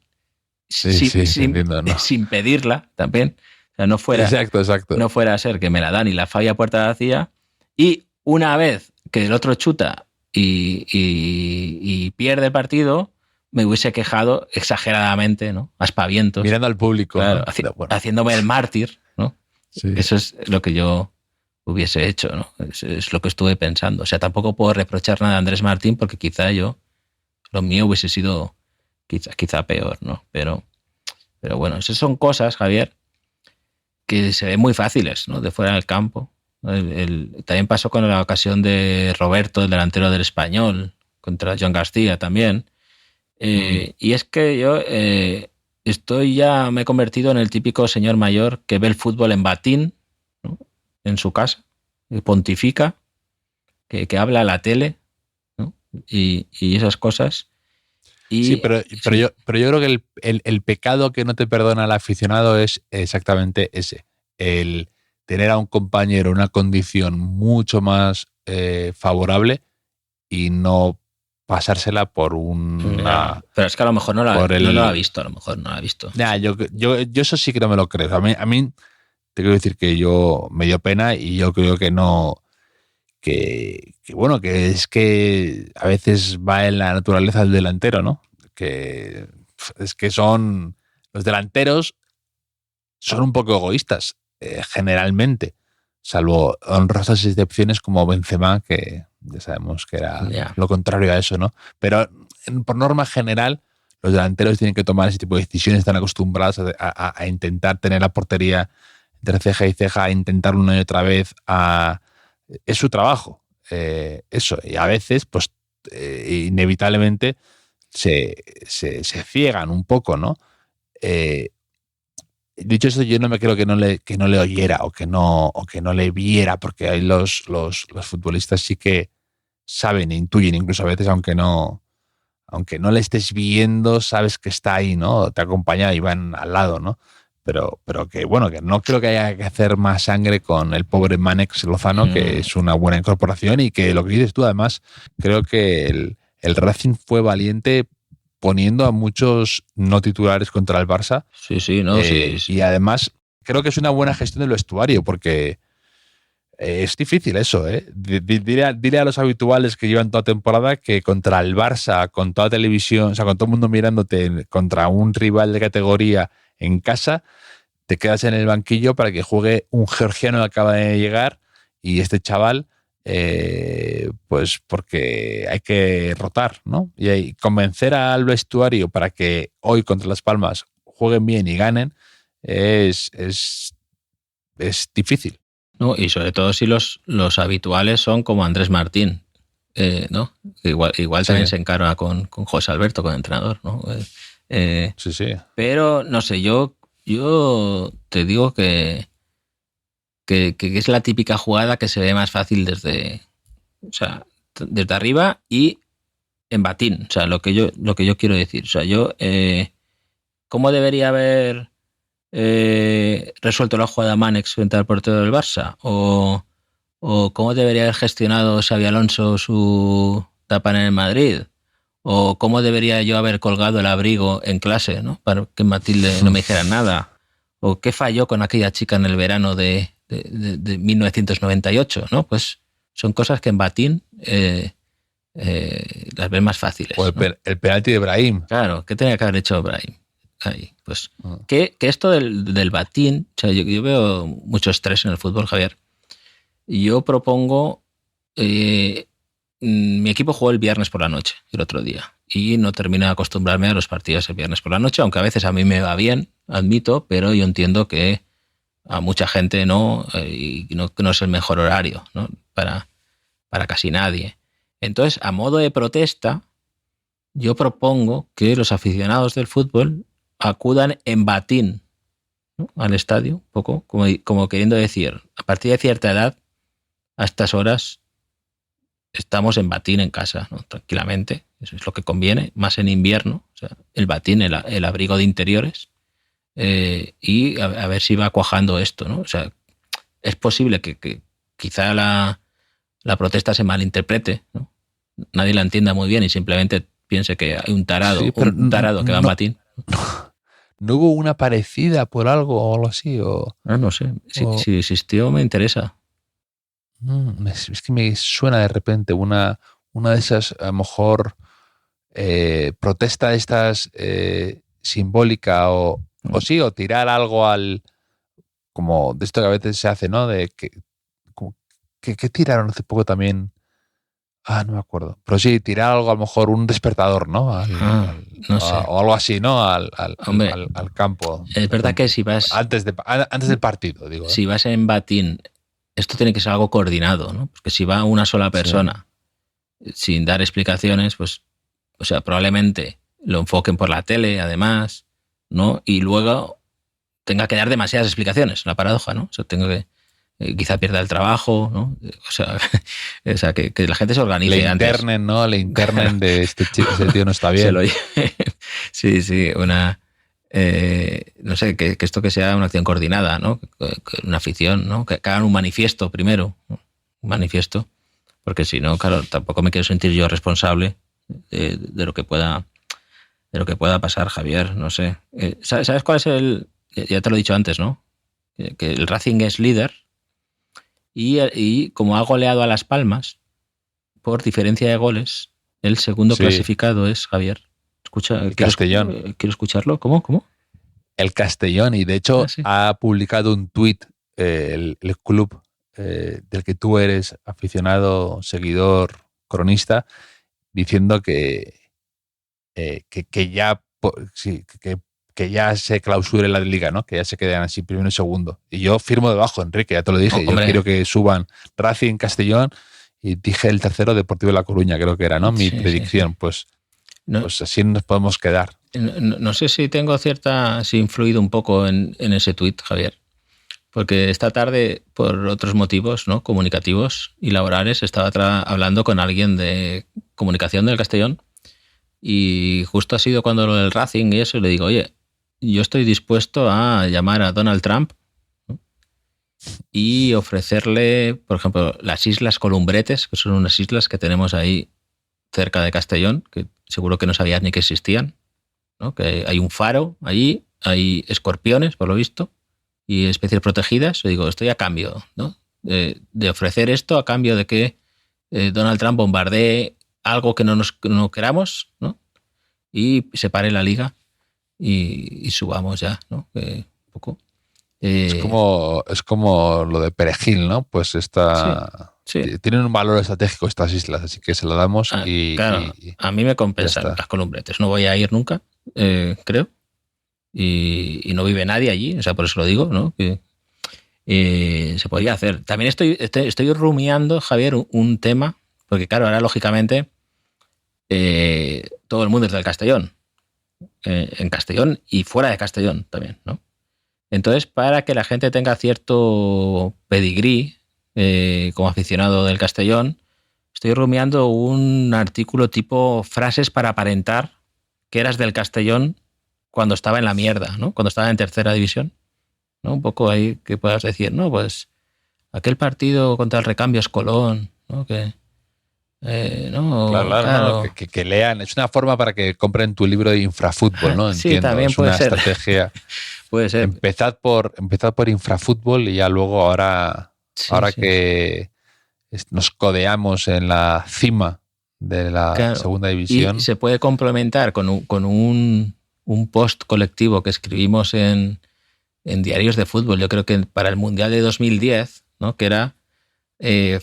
Speaker 4: Sin pedirla también. O sea, no fuera,
Speaker 3: exacto.
Speaker 4: No fuera a ser que me la dan y la falla puerta vacía. Y una vez que el otro chuta y pierde el partido, me hubiese quejado exageradamente, ¿no? Aspavientos.
Speaker 3: Mirando al público.
Speaker 4: Claro,
Speaker 3: ¿no?
Speaker 4: haciéndome el mártir, ¿no?
Speaker 3: Sí.
Speaker 4: Eso es lo que yo hubiese hecho, ¿no? Es lo que estuve pensando. O sea, tampoco puedo reprochar nada a Andrés Martín porque quizá lo mío hubiese sido quizá peor, ¿no? Pero bueno, esas son cosas, Javier, que se ven muy fáciles, ¿no? De fuera del campo. También pasó con la ocasión de Roberto, el delantero del Español, contra John García también. Y es que yo me he convertido en el típico señor mayor que ve el fútbol en batín, ¿no? En su casa, que pontifica, que habla a la tele, ¿no? y esas cosas.
Speaker 3: Sí, pero yo creo que el pecado que no te perdona el aficionado es exactamente ese. El tener a un compañero en una condición mucho más favorable y no pasársela por una...
Speaker 4: Pero es que a lo mejor no lo ha visto, a lo mejor no lo ha visto.
Speaker 3: Nah, yo eso sí que no me lo creo. A mí te quiero decir que me dio pena y yo creo que no... Que bueno, que es que a veces va en la naturaleza del delantero, ¿no? Que es que los delanteros son un poco egoístas, generalmente, salvo honrosas excepciones como Benzema, que ya sabemos que era lo contrario a eso, ¿no? Pero por norma general, los delanteros tienen que tomar ese tipo de decisiones, están acostumbrados a intentar tener la portería entre ceja y ceja, a intentarlo una y otra vez, es su trabajo, eso. Y a veces, pues, inevitablemente se ciegan un poco, ¿no? Dicho esto, yo no me creo que no le oyera o que no le viera, porque ahí los futbolistas sí que saben e intuyen, incluso a veces, aunque no le estés viendo, sabes que está ahí, ¿no? Te acompaña y van al lado, ¿no? Pero que bueno, que no creo que haya que hacer más sangre con el pobre Mánex Lozano, que es una buena incorporación y que lo que dices tú, además, creo que el Racing fue valiente poniendo a muchos no titulares contra el Barça.
Speaker 4: Sí, ¿no? Sí.
Speaker 3: Y además creo que es una buena gestión del vestuario, porque es difícil eso, ¿eh? Diré a los habituales que llevan toda temporada que contra el Barça, con toda televisión, o sea, con todo el mundo mirándote contra un rival de categoría en casa, te quedas en el banquillo para que juegue un georgiano que acaba de llegar y este chaval, pues porque hay que rotar, ¿no? Y convencer al vestuario para que hoy contra Las Palmas jueguen bien y ganen es difícil.
Speaker 4: No, y sobre todo si los habituales son como Andrés Martín, ¿no? Igual también se encarga con José Alberto, con el entrenador, ¿no?
Speaker 3: Sí.
Speaker 4: Pero, no sé, yo te digo que es la típica jugada que se ve más fácil desde arriba y en batín. O sea, lo que yo quiero decir. O sea, ¿cómo debería haber resuelto la jugada Mánex frente al portero del Barça? ¿O cómo debería haber gestionado Xabi Alonso su etapa en el Madrid? ¿O cómo debería yo haber colgado el abrigo en clase, ¿no? Para que Matilde no me dijera nada? ¿O qué falló con aquella chica en el verano de 1998, ¿no? Pues son cosas que en batín las ven más fáciles.
Speaker 3: O el penalti de Brahim.
Speaker 4: Claro, ¿qué tenía que haber hecho Brahim? Ahí, pues, que esto del batín, o sea, yo veo mucho estrés en el fútbol, Javier. Y yo propongo... mi equipo jugó el viernes por la noche, el otro día, y no termino de acostumbrarme a los partidos el viernes por la noche, aunque a veces a mí me va bien, admito, pero yo entiendo que a mucha gente no, y no es el mejor horario, ¿no? para casi nadie. Entonces, a modo de protesta, yo propongo que los aficionados del fútbol acudan en batín, ¿no?, al estadio, un poco, como queriendo decir, a partir de cierta edad, a estas horas, estamos en batín en casa, ¿no?, tranquilamente. Eso es lo que conviene, más en invierno. O sea, el batín, el abrigo de interiores, y a ver si va cuajando esto, ¿no? O sea, es posible que quizá la protesta se malinterprete, ¿no? Nadie la entienda muy bien y simplemente piense que hay un tarado,
Speaker 3: Sí,
Speaker 4: que va en batín.
Speaker 3: ¿No hubo una parecida por algo o algo así?
Speaker 4: No sé. Si existió, me interesa.
Speaker 3: Es que me suena de repente una de esas, a lo mejor, protesta de estas simbólica o tirar algo como de esto que a veces se hace, ¿no? De que tiraron hace poco también. No me acuerdo. Pero sí, tirar algo, a lo mejor un despertador, ¿no?
Speaker 4: No sé.
Speaker 3: O algo así, ¿no? Al campo.
Speaker 4: Es verdad que si vas...
Speaker 3: Antes del partido, digo.
Speaker 4: Si vas en batín, esto tiene que ser algo coordinado, ¿no? Porque si va una sola persona sin dar explicaciones, pues, o sea, probablemente lo enfoquen por la tele, además, ¿no? Y luego tenga que dar demasiadas explicaciones, la paradoja, ¿no? O sea, tengo que... quizá pierda el trabajo, ¿no? O sea, que la gente se organice
Speaker 3: Le
Speaker 4: antes.
Speaker 3: internen, ¿no? Le internen de este tío no está bien.
Speaker 4: Sí, no sé, que esto que sea una acción coordinada, ¿no? Una afición, ¿no? Que hagan un manifiesto primero, ¿no? Un manifiesto, porque si no, claro, tampoco me quiero sentir yo responsable de lo que pueda pasar, Javier, no sé. ¿Sabes cuál es ya te lo he dicho antes, ¿no? Que el Racing es líder. Y como ha goleado a Las Palmas, por diferencia de goles, el segundo clasificado es, Javier. Escucha,
Speaker 3: el Castellón.
Speaker 4: Quiero escucharlo. ¿Cómo?
Speaker 3: El Castellón. Y de hecho ha publicado un tuit el club del que tú eres aficionado, seguidor, cronista, diciendo que ya se clausure la liga, ¿no? Que ya se quedan así primero y segundo. Y yo firmo debajo, Enrique, ya te lo dije. Yo quiero que suban Racing, Castellón, y dije el tercero Deportivo de La Coruña, creo que era, ¿no? Mi predicción. Pues así nos podemos quedar.
Speaker 4: No sé si tengo si he influido un poco en ese tuit, Javier. Porque esta tarde, por otros motivos, ¿no?, comunicativos y laborales, estaba hablando con alguien de comunicación del Castellón, y justo ha sido cuando lo del Racing y eso, y le digo, oye, yo estoy dispuesto a llamar a Donald Trump, ¿no?, y ofrecerle, por ejemplo, las Islas Columbretes, que son unas islas que tenemos ahí cerca de Castellón, que seguro que no sabías ni que existían, ¿no? Que hay un faro allí, hay escorpiones, por lo visto, y especies protegidas. Le digo, estoy a cambio, ¿no?, de ofrecer esto a cambio de que Donald Trump bombardee algo que no queramos, ¿no?, y separe la liga y subamos ya, ¿no? Un poco.
Speaker 3: Es como lo de Perejil, ¿no? Pues tienen un valor estratégico estas islas, así que se lo damos
Speaker 4: claro, a mí me compensan las Columbretes. No voy a ir nunca, creo. Y no vive nadie allí, o sea, por eso lo digo, ¿no? Que se podría hacer. También estoy rumiando, Javier, un tema, porque claro, ahora lógicamente todo el mundo es del Castellón, en Castellón y fuera de Castellón también, ¿no? Entonces, para que la gente tenga cierto pedigrí como aficionado del Castellón, estoy rumiando un artículo tipo frases para aparentar que eras del Castellón cuando estaba en la mierda, ¿no? Cuando estaba en tercera división, ¿no? Un poco ahí que puedas decir, no, pues aquel partido contra el Recambios Colón, ¿no?
Speaker 3: Claro. Que lean. Es una forma para que compren tu libro de infrafútbol, ¿no? Entiendo.
Speaker 4: Sí, también
Speaker 3: es
Speaker 4: puede
Speaker 3: una
Speaker 4: ser.
Speaker 3: Estrategia.
Speaker 4: Puede ser.
Speaker 3: Empezad por infrafútbol y ya luego ahora que nos codeamos en la cima de la segunda división.
Speaker 4: Y se puede complementar con un post colectivo que escribimos en diarios de fútbol, yo creo que para el Mundial de 2010, ¿no?, que era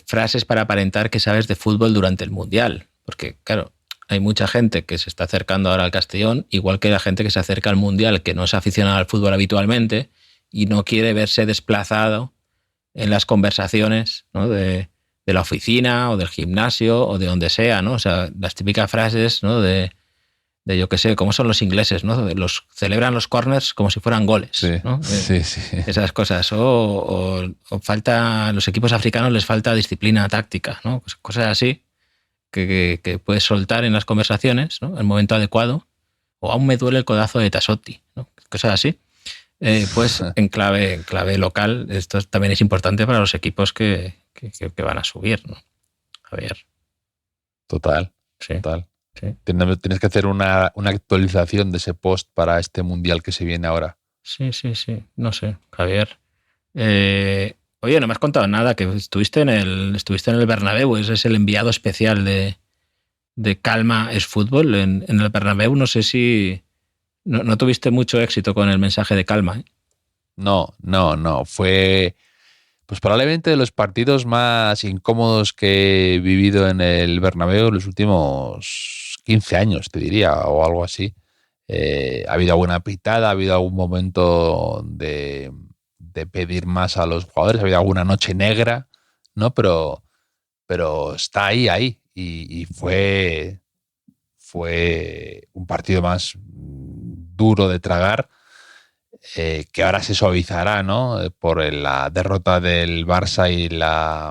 Speaker 4: frases para aparentar que sabes de fútbol durante el Mundial. Porque, claro, hay mucha gente que se está acercando ahora al Castellón, igual que la gente que se acerca al Mundial, que no es aficionada al fútbol habitualmente y no quiere verse desplazado en las conversaciones, ¿no?, de la oficina o del gimnasio o de donde sea, ¿no? O sea, las típicas frases, ¿no?, de yo qué sé, cómo son los ingleses, ¿no? Celebran los corners como si fueran goles,
Speaker 3: Sí,
Speaker 4: ¿no?
Speaker 3: sí.
Speaker 4: Esas cosas. O falta, a los equipos africanos les falta disciplina táctica, ¿no? Cosas así que puedes soltar en las conversaciones, ¿no? En el momento adecuado. O aún me duele el codazo de Tassotti, ¿no? Cosas así. Pues en clave local, esto también es importante para los equipos que van a subir, ¿no? Javier.
Speaker 3: Total.
Speaker 4: Sí. Sí.
Speaker 3: Tienes que hacer una actualización de ese post para este mundial que se viene ahora.
Speaker 4: Sí. No sé, Javier. Oye, no me has contado nada, que estuviste en el Bernabéu, ese es el enviado especial de Calma es Fútbol en el Bernabéu. No sé si no tuviste mucho éxito con el mensaje de calma, ¿eh?
Speaker 3: No. Fue pues probablemente de los partidos más incómodos que he vivido en el Bernabéu en los últimos 15 años, te diría, o algo así. Ha habido alguna pitada, ha habido algún momento de pedir más a los jugadores, ha habido alguna noche negra, ¿no? Pero está ahí. Y fue un partido más duro de tragar, que ahora se suavizará, ¿no? Por la derrota del Barça y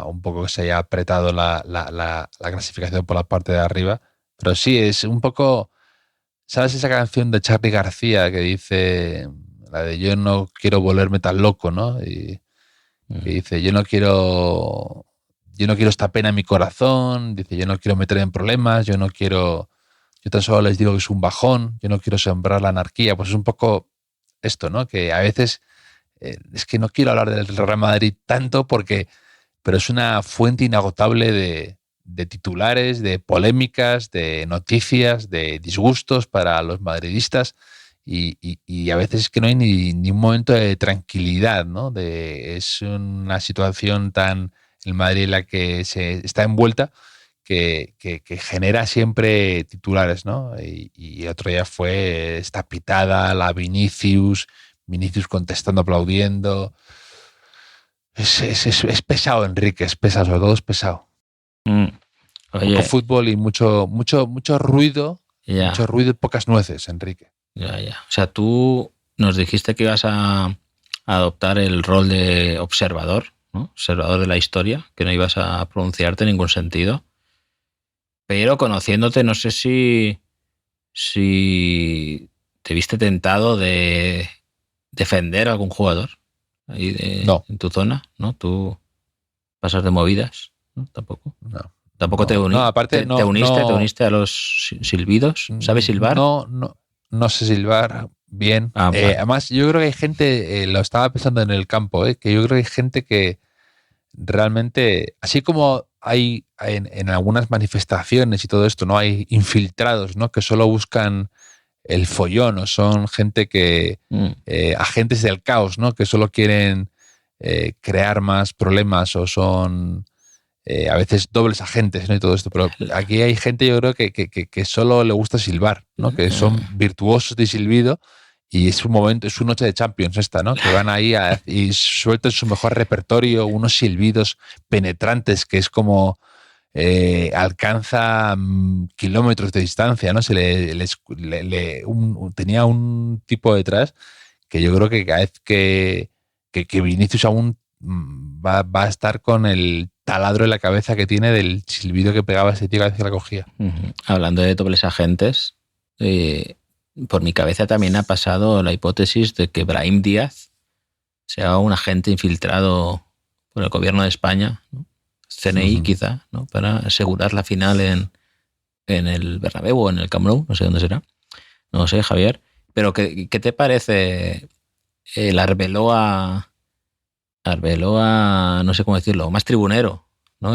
Speaker 3: un poco que se haya apretado la clasificación por la parte de arriba. Pero sí, es un poco... ¿Sabes esa canción de Charly García que dice, la de yo no quiero volverme tan loco, ¿no? Y que dice, yo no quiero esta pena en mi corazón, dice, yo no quiero meter en problemas, yo tan solo les digo que es un bajón, yo no quiero sembrar la anarquía. Pues es un poco esto, ¿no? Que a veces es que no quiero hablar del Real Madrid tanto pero es una fuente inagotable de titulares, de polémicas, de noticias, de disgustos para los madridistas y a veces es que no hay ni un momento de tranquilidad, ¿no? Es una situación el Madrid en la que se está envuelta que genera siempre titulares, ¿no? Y otro día fue esta pitada, la Vinicius contestando, aplaudiendo. Es pesado, Enrique, es pesado, sobre todo es pesado.
Speaker 4: Oye,
Speaker 3: poco fútbol y mucho ruido,
Speaker 4: ya.
Speaker 3: Mucho ruido y pocas nueces, Enrique.
Speaker 4: Ya. O sea, tú nos dijiste que ibas a adoptar el rol de observador, ¿no? Observador de la historia, que no ibas a pronunciarte en ningún sentido. Pero conociéndote, no sé si te viste tentado de defender a algún jugador ahí
Speaker 3: No.
Speaker 4: en tu zona, ¿no? Tú pasas de movidas, ¿no? Tampoco.
Speaker 3: No.
Speaker 4: Tampoco te uniste.
Speaker 3: No, aparte,
Speaker 4: te uniste a los silbidos. ¿Sabes silbar?
Speaker 3: No sé silbar bien.
Speaker 4: Vale.
Speaker 3: Además, yo creo que hay gente, lo estaba pensando en el campo, que yo creo que hay gente que realmente, así como hay en algunas manifestaciones y todo esto, ¿no? Hay infiltrados, ¿no? Que solo buscan el follón, o son gente que agentes del caos, ¿no? Que solo quieren crear más problemas, o son a veces dobles agentes, ¿no? Y todo esto. Pero aquí hay gente, yo creo que solo le gusta silbar, ¿no? Que son virtuosos de silbido. Y es un momento, es su noche de Champions esta, ¿no? Que van ahí y sueltan su mejor repertorio, unos silbidos penetrantes que es como alcanza kilómetros de distancia, ¿no? Tenía un tipo detrás que yo creo que cada vez que Vinicius aún va a estar con el taladro en la cabeza que tiene del silbido que pegaba ese tío cada vez que la cogía.
Speaker 4: Hablando de dobles agentes, por mi cabeza también ha pasado la hipótesis de que Brahim Díaz sea un agente infiltrado por el gobierno de España, ¿no? CNI quizá, ¿no? Para asegurar la final en el Bernabéu o en el Camp Nou, no sé dónde será. No sé, Javier. Pero ¿qué te parece el Arbeloa, no sé cómo decirlo, más tribunero, ¿no?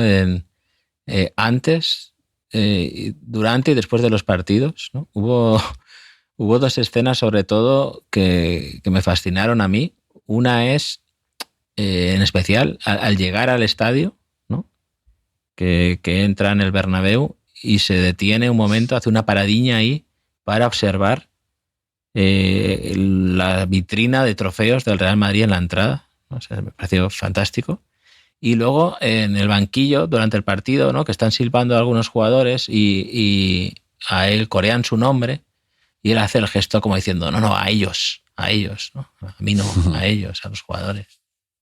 Speaker 4: Antes, durante y después de los partidos, ¿no? Hubo dos escenas, sobre todo, que me fascinaron a mí. Una es, en especial, al llegar al estadio, ¿no? Que entra en el Bernabéu y se detiene un momento, hace una paradiña ahí para observar la vitrina de trofeos del Real Madrid en la entrada. O sea, me pareció fantástico. Y luego, en el banquillo, durante el partido, ¿no? Que están silbando algunos jugadores y a él corean su nombre. y él hace el gesto como diciendo, no, a ellos, ¿no? A mí no, a ellos, a los jugadores.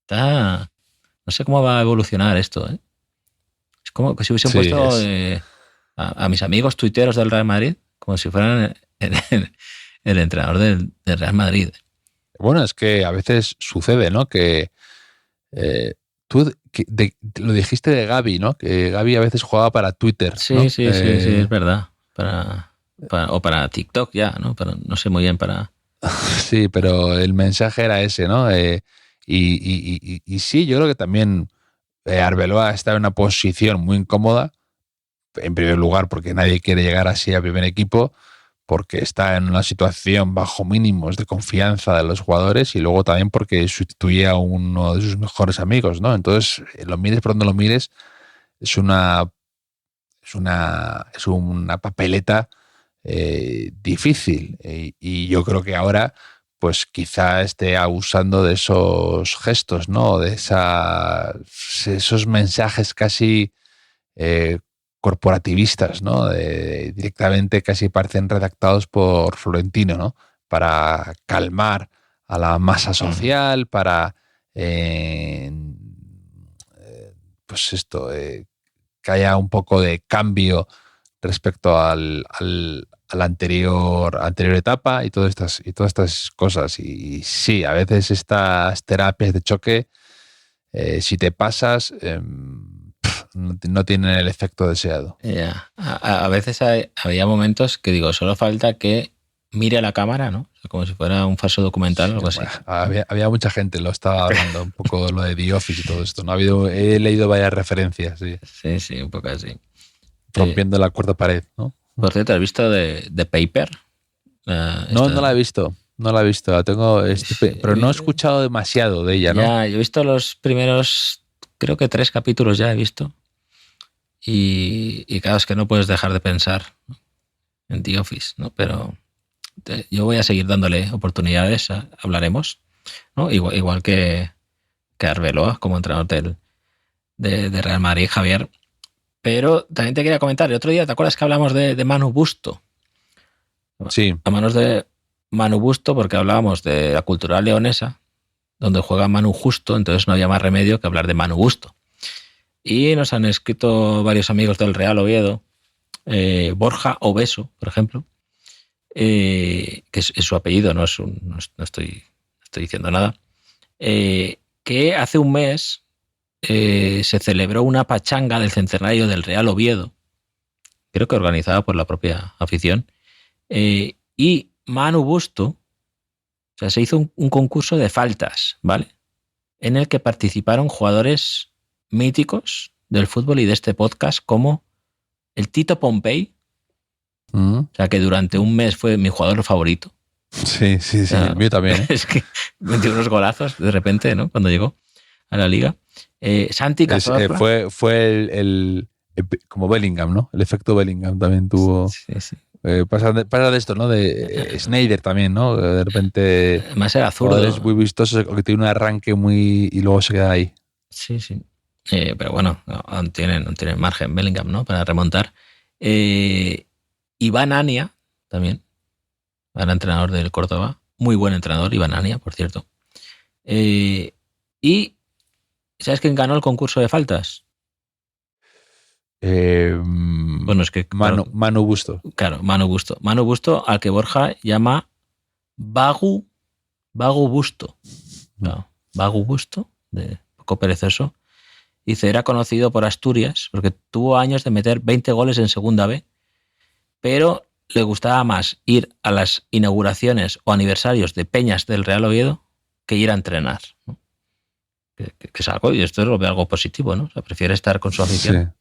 Speaker 4: No sé cómo va a evolucionar esto, ¿eh? Es como que si hubiesen puesto a mis amigos tuiteros del Real Madrid como si fueran el entrenador del Real Madrid.
Speaker 3: Bueno, es que a veces sucede, ¿no? Que tú lo dijiste de Gavi, ¿no? Que Gavi a veces jugaba para Twitter.
Speaker 4: Sí,
Speaker 3: ¿no?
Speaker 4: sí, es verdad. O para TikTok ya, ¿no? Pero no sé muy bien para...
Speaker 3: Sí, pero el mensaje era ese, ¿no? Y sí, yo creo que también Arbeloa está en una posición muy incómoda, en primer lugar porque nadie quiere llegar así al primer equipo, porque está en una situación bajo mínimos de confianza de los jugadores, y luego también porque sustituye a uno de sus mejores amigos, ¿no? Entonces, lo mires por donde lo mires, es una papeleta difícil, y yo creo que ahora pues quizá esté abusando de esos gestos, ¿no? De esos mensajes casi corporativistas, ¿no? Directamente casi parecen redactados por Florentino, ¿no? Para calmar a la masa social, para pues esto, que haya un poco de cambio respecto a la anterior etapa y todas estas cosas. Y sí, a veces estas terapias de choque, si te pasas, no tienen el efecto deseado.
Speaker 4: Yeah. A veces había momentos que digo, solo falta que mire a la cámara, ¿no? O sea, como si fuera un falso documental o algo así.
Speaker 3: Había mucha gente, lo estaba hablando, un poco lo de The Office y todo esto. ¿No? He leído varias referencias, sí.
Speaker 4: Sí, un poco así.
Speaker 3: Rompiendo la cuarta pared, ¿no?
Speaker 4: Por cierto, ¿has visto The Paper?
Speaker 3: No la he visto. No la he visto. La tengo, pero no he escuchado demasiado de ella, ¿no?
Speaker 4: Ya, yo he visto los primeros, creo que 3 capítulos ya he visto. Y claro, es que no puedes dejar de pensar, ¿no? En The Office, ¿no? Pero yo voy a seguir dándole oportunidades, hablaremos, ¿no? Igual que Arbeloa como entrenador de Real Madrid, Javier. Pero también te quería comentar, el otro día, ¿te acuerdas que hablamos de Manu Busto?
Speaker 3: Sí.
Speaker 4: A manos de Manu Busto, porque hablábamos de la Cultural Leonesa, donde juega Manu Justo, entonces no había más remedio que hablar de Manu Busto. Y nos han escrito varios amigos del Real Oviedo, Borja Obeso, por ejemplo, que es su apellido, no estoy diciendo nada, que hace un mes se celebró una pachanga del centenario del Real Oviedo, creo que organizada por la propia afición, y Manu Busto, o sea, se hizo un concurso de faltas, ¿vale? En el que participaron jugadores míticos del fútbol y de este podcast, como el Tito Pompey, o sea, que durante un mes fue mi jugador favorito.
Speaker 3: Sí, el mío también.
Speaker 4: Es que metió unos golazos de repente, ¿no? Cuando llegó a la liga. Santi Cazorla.
Speaker 3: Fue el como Bellingham, ¿no? El efecto Bellingham también tuvo.
Speaker 4: Sí.
Speaker 3: Pasa de esto, ¿no? De Sneijder también, ¿no? De repente.
Speaker 4: Además era zurdo.
Speaker 3: Es muy vistoso, que tiene un arranque y luego se queda ahí.
Speaker 4: Sí. Pero bueno, no tienen margen Bellingham, ¿no? Para remontar. Iván Ania, también. Era entrenador del Córdoba. Muy buen entrenador, Iván Ania, por cierto. Y ¿sabes quién ganó el concurso de faltas? Bueno, es que
Speaker 3: Manu Busto.
Speaker 4: Claro, Manu Busto, al que Borja llama Bagu Busto. No, Bagu Busto, de poco perezoso. Dice, era conocido por Asturias porque tuvo años de meter 20 goles en Segunda B, pero le gustaba más ir a las inauguraciones o aniversarios de peñas del Real Oviedo que ir a entrenar, ¿no? Que es algo, y esto lo veo algo positivo, ¿no? O sea, prefiere estar con su afición.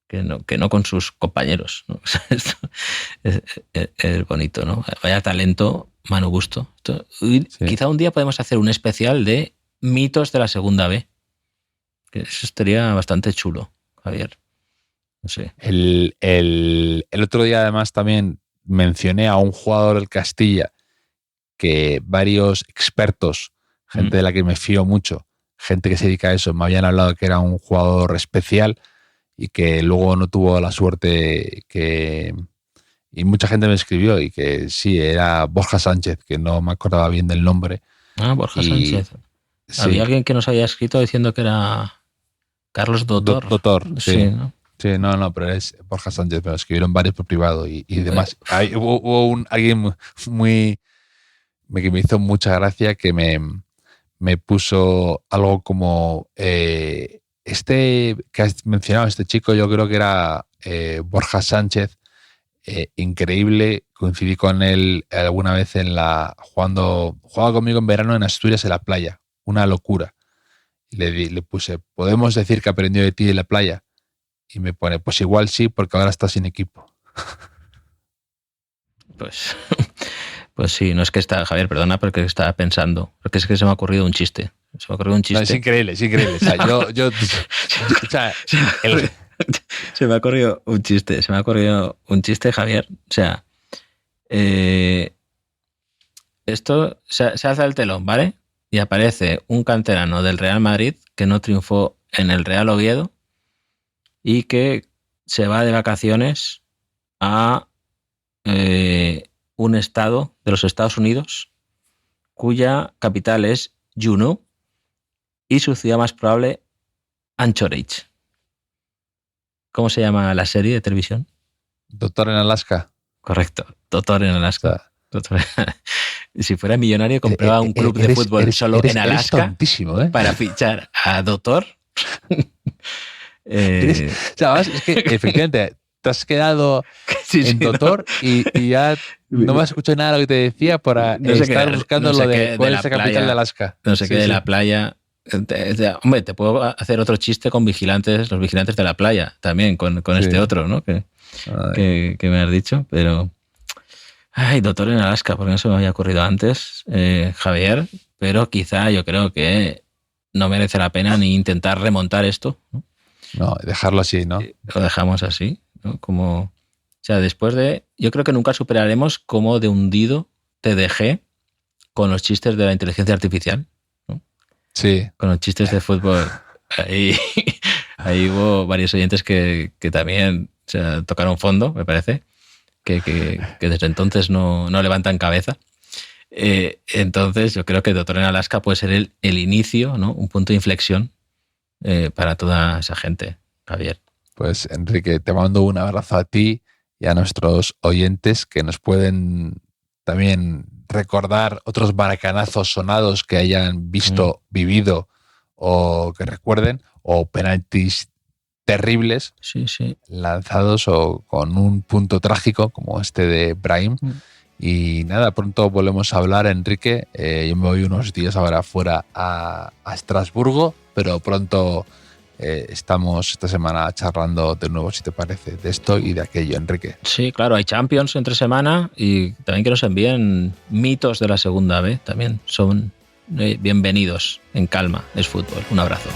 Speaker 4: Sí. Que no con sus compañeros, ¿no? Esto es bonito, ¿no? Vaya talento, Manu Busto. Quizá un día podemos hacer un especial de mitos de la Segunda B. Que eso estaría bastante chulo, Javier. No sé.
Speaker 3: El otro día, además, también mencioné a un jugador del Castilla que varios expertos, gente de la que me fío mucho, gente que se dedica a eso, me habían hablado que era un jugador especial y que luego no tuvo la suerte que Y mucha gente me escribió y que sí, era Borja Sánchez, que no me acordaba bien del nombre.
Speaker 4: Ah, Borja Sánchez. Sí. Había alguien que nos había escrito diciendo que era Carlos Dotor.
Speaker 3: Dotor, sí.
Speaker 4: Sí, ¿no?
Speaker 3: Sí, no, pero es Borja Sánchez, pero escribieron varios por privado y demás. Hubo alguien que me hizo mucha gracia que me puso algo como que has mencionado, este chico, yo creo que era Borja Sánchez, increíble, coincidí con él alguna vez jugaba conmigo en verano en Asturias en la playa, una locura. Y le puse, ¿podemos decir que aprendió de ti en la playa? Y me pone, pues igual sí, porque ahora está sin equipo.
Speaker 4: Pues sí, no es que está, Javier, perdona, porque estaba pensando, porque es que se me ha ocurrido un chiste. No, es
Speaker 3: increíble. O sea,
Speaker 4: se me ha ocurrido un chiste, Javier. O sea, esto se alza el telón, ¿vale? Y aparece un canterano del Real Madrid que no triunfó en el Real Oviedo y que se va de vacaciones a un estado de los Estados Unidos cuya capital es Juneau y su ciudad más probable, Anchorage. ¿Cómo se llama la serie de televisión?
Speaker 3: Doctor en Alaska.
Speaker 4: Correcto, Doctor en Alaska. Si fuera millonario, compraba un club de fútbol solo en Alaska.
Speaker 3: Eres tontísimo, ¿eh?
Speaker 4: Para fichar a Doctor.
Speaker 3: Es que efectivamente te has quedado en Doctor y ya no me has escuchado nada de lo que te decía por estar buscando lo de cuál es la capital de Alaska.
Speaker 4: No sé qué de la playa. Hombre, te puedo hacer otro chiste con los vigilantes de la playa, también, con este otro, ¿no? Que me has dicho, pero... Ay, Doctor en Alaska, porque no se me había ocurrido antes, Javier, pero quizá yo creo que no merece la pena ni intentar remontar esto, ¿no?
Speaker 3: No, dejarlo así, ¿no?
Speaker 4: Lo dejamos así, ¿no? Como, o sea, después de... Yo creo que nunca superaremos cómo de hundido te dejé con los chistes de la inteligencia artificial, ¿no?
Speaker 3: Sí.
Speaker 4: Con los chistes de fútbol. Ahí hubo varios oyentes que también, o sea, tocaron fondo, me parece, que desde entonces no levantan cabeza. Entonces yo creo que Doctor en Alaska puede ser el inicio, ¿no? Un punto de inflexión para toda esa gente, Javier.
Speaker 3: Pues Enrique, te mando un abrazo a ti y a nuestros oyentes que nos pueden también recordar otros maracanazos sonados que hayan visto, vivido o que recuerden, o penaltis terribles,
Speaker 4: sí,
Speaker 3: lanzados o con un punto trágico como este de Brahim. Y nada, pronto volvemos a hablar, Enrique. Yo me voy unos días ahora fuera a Estrasburgo, pero pronto estamos esta semana charlando de nuevo, si te parece, de esto y de aquello, Enrique.
Speaker 4: Sí, claro, hay Champions entre semana y también que nos envíen mitos de la segunda B, también son bienvenidos en Calma, es fútbol. Un abrazo.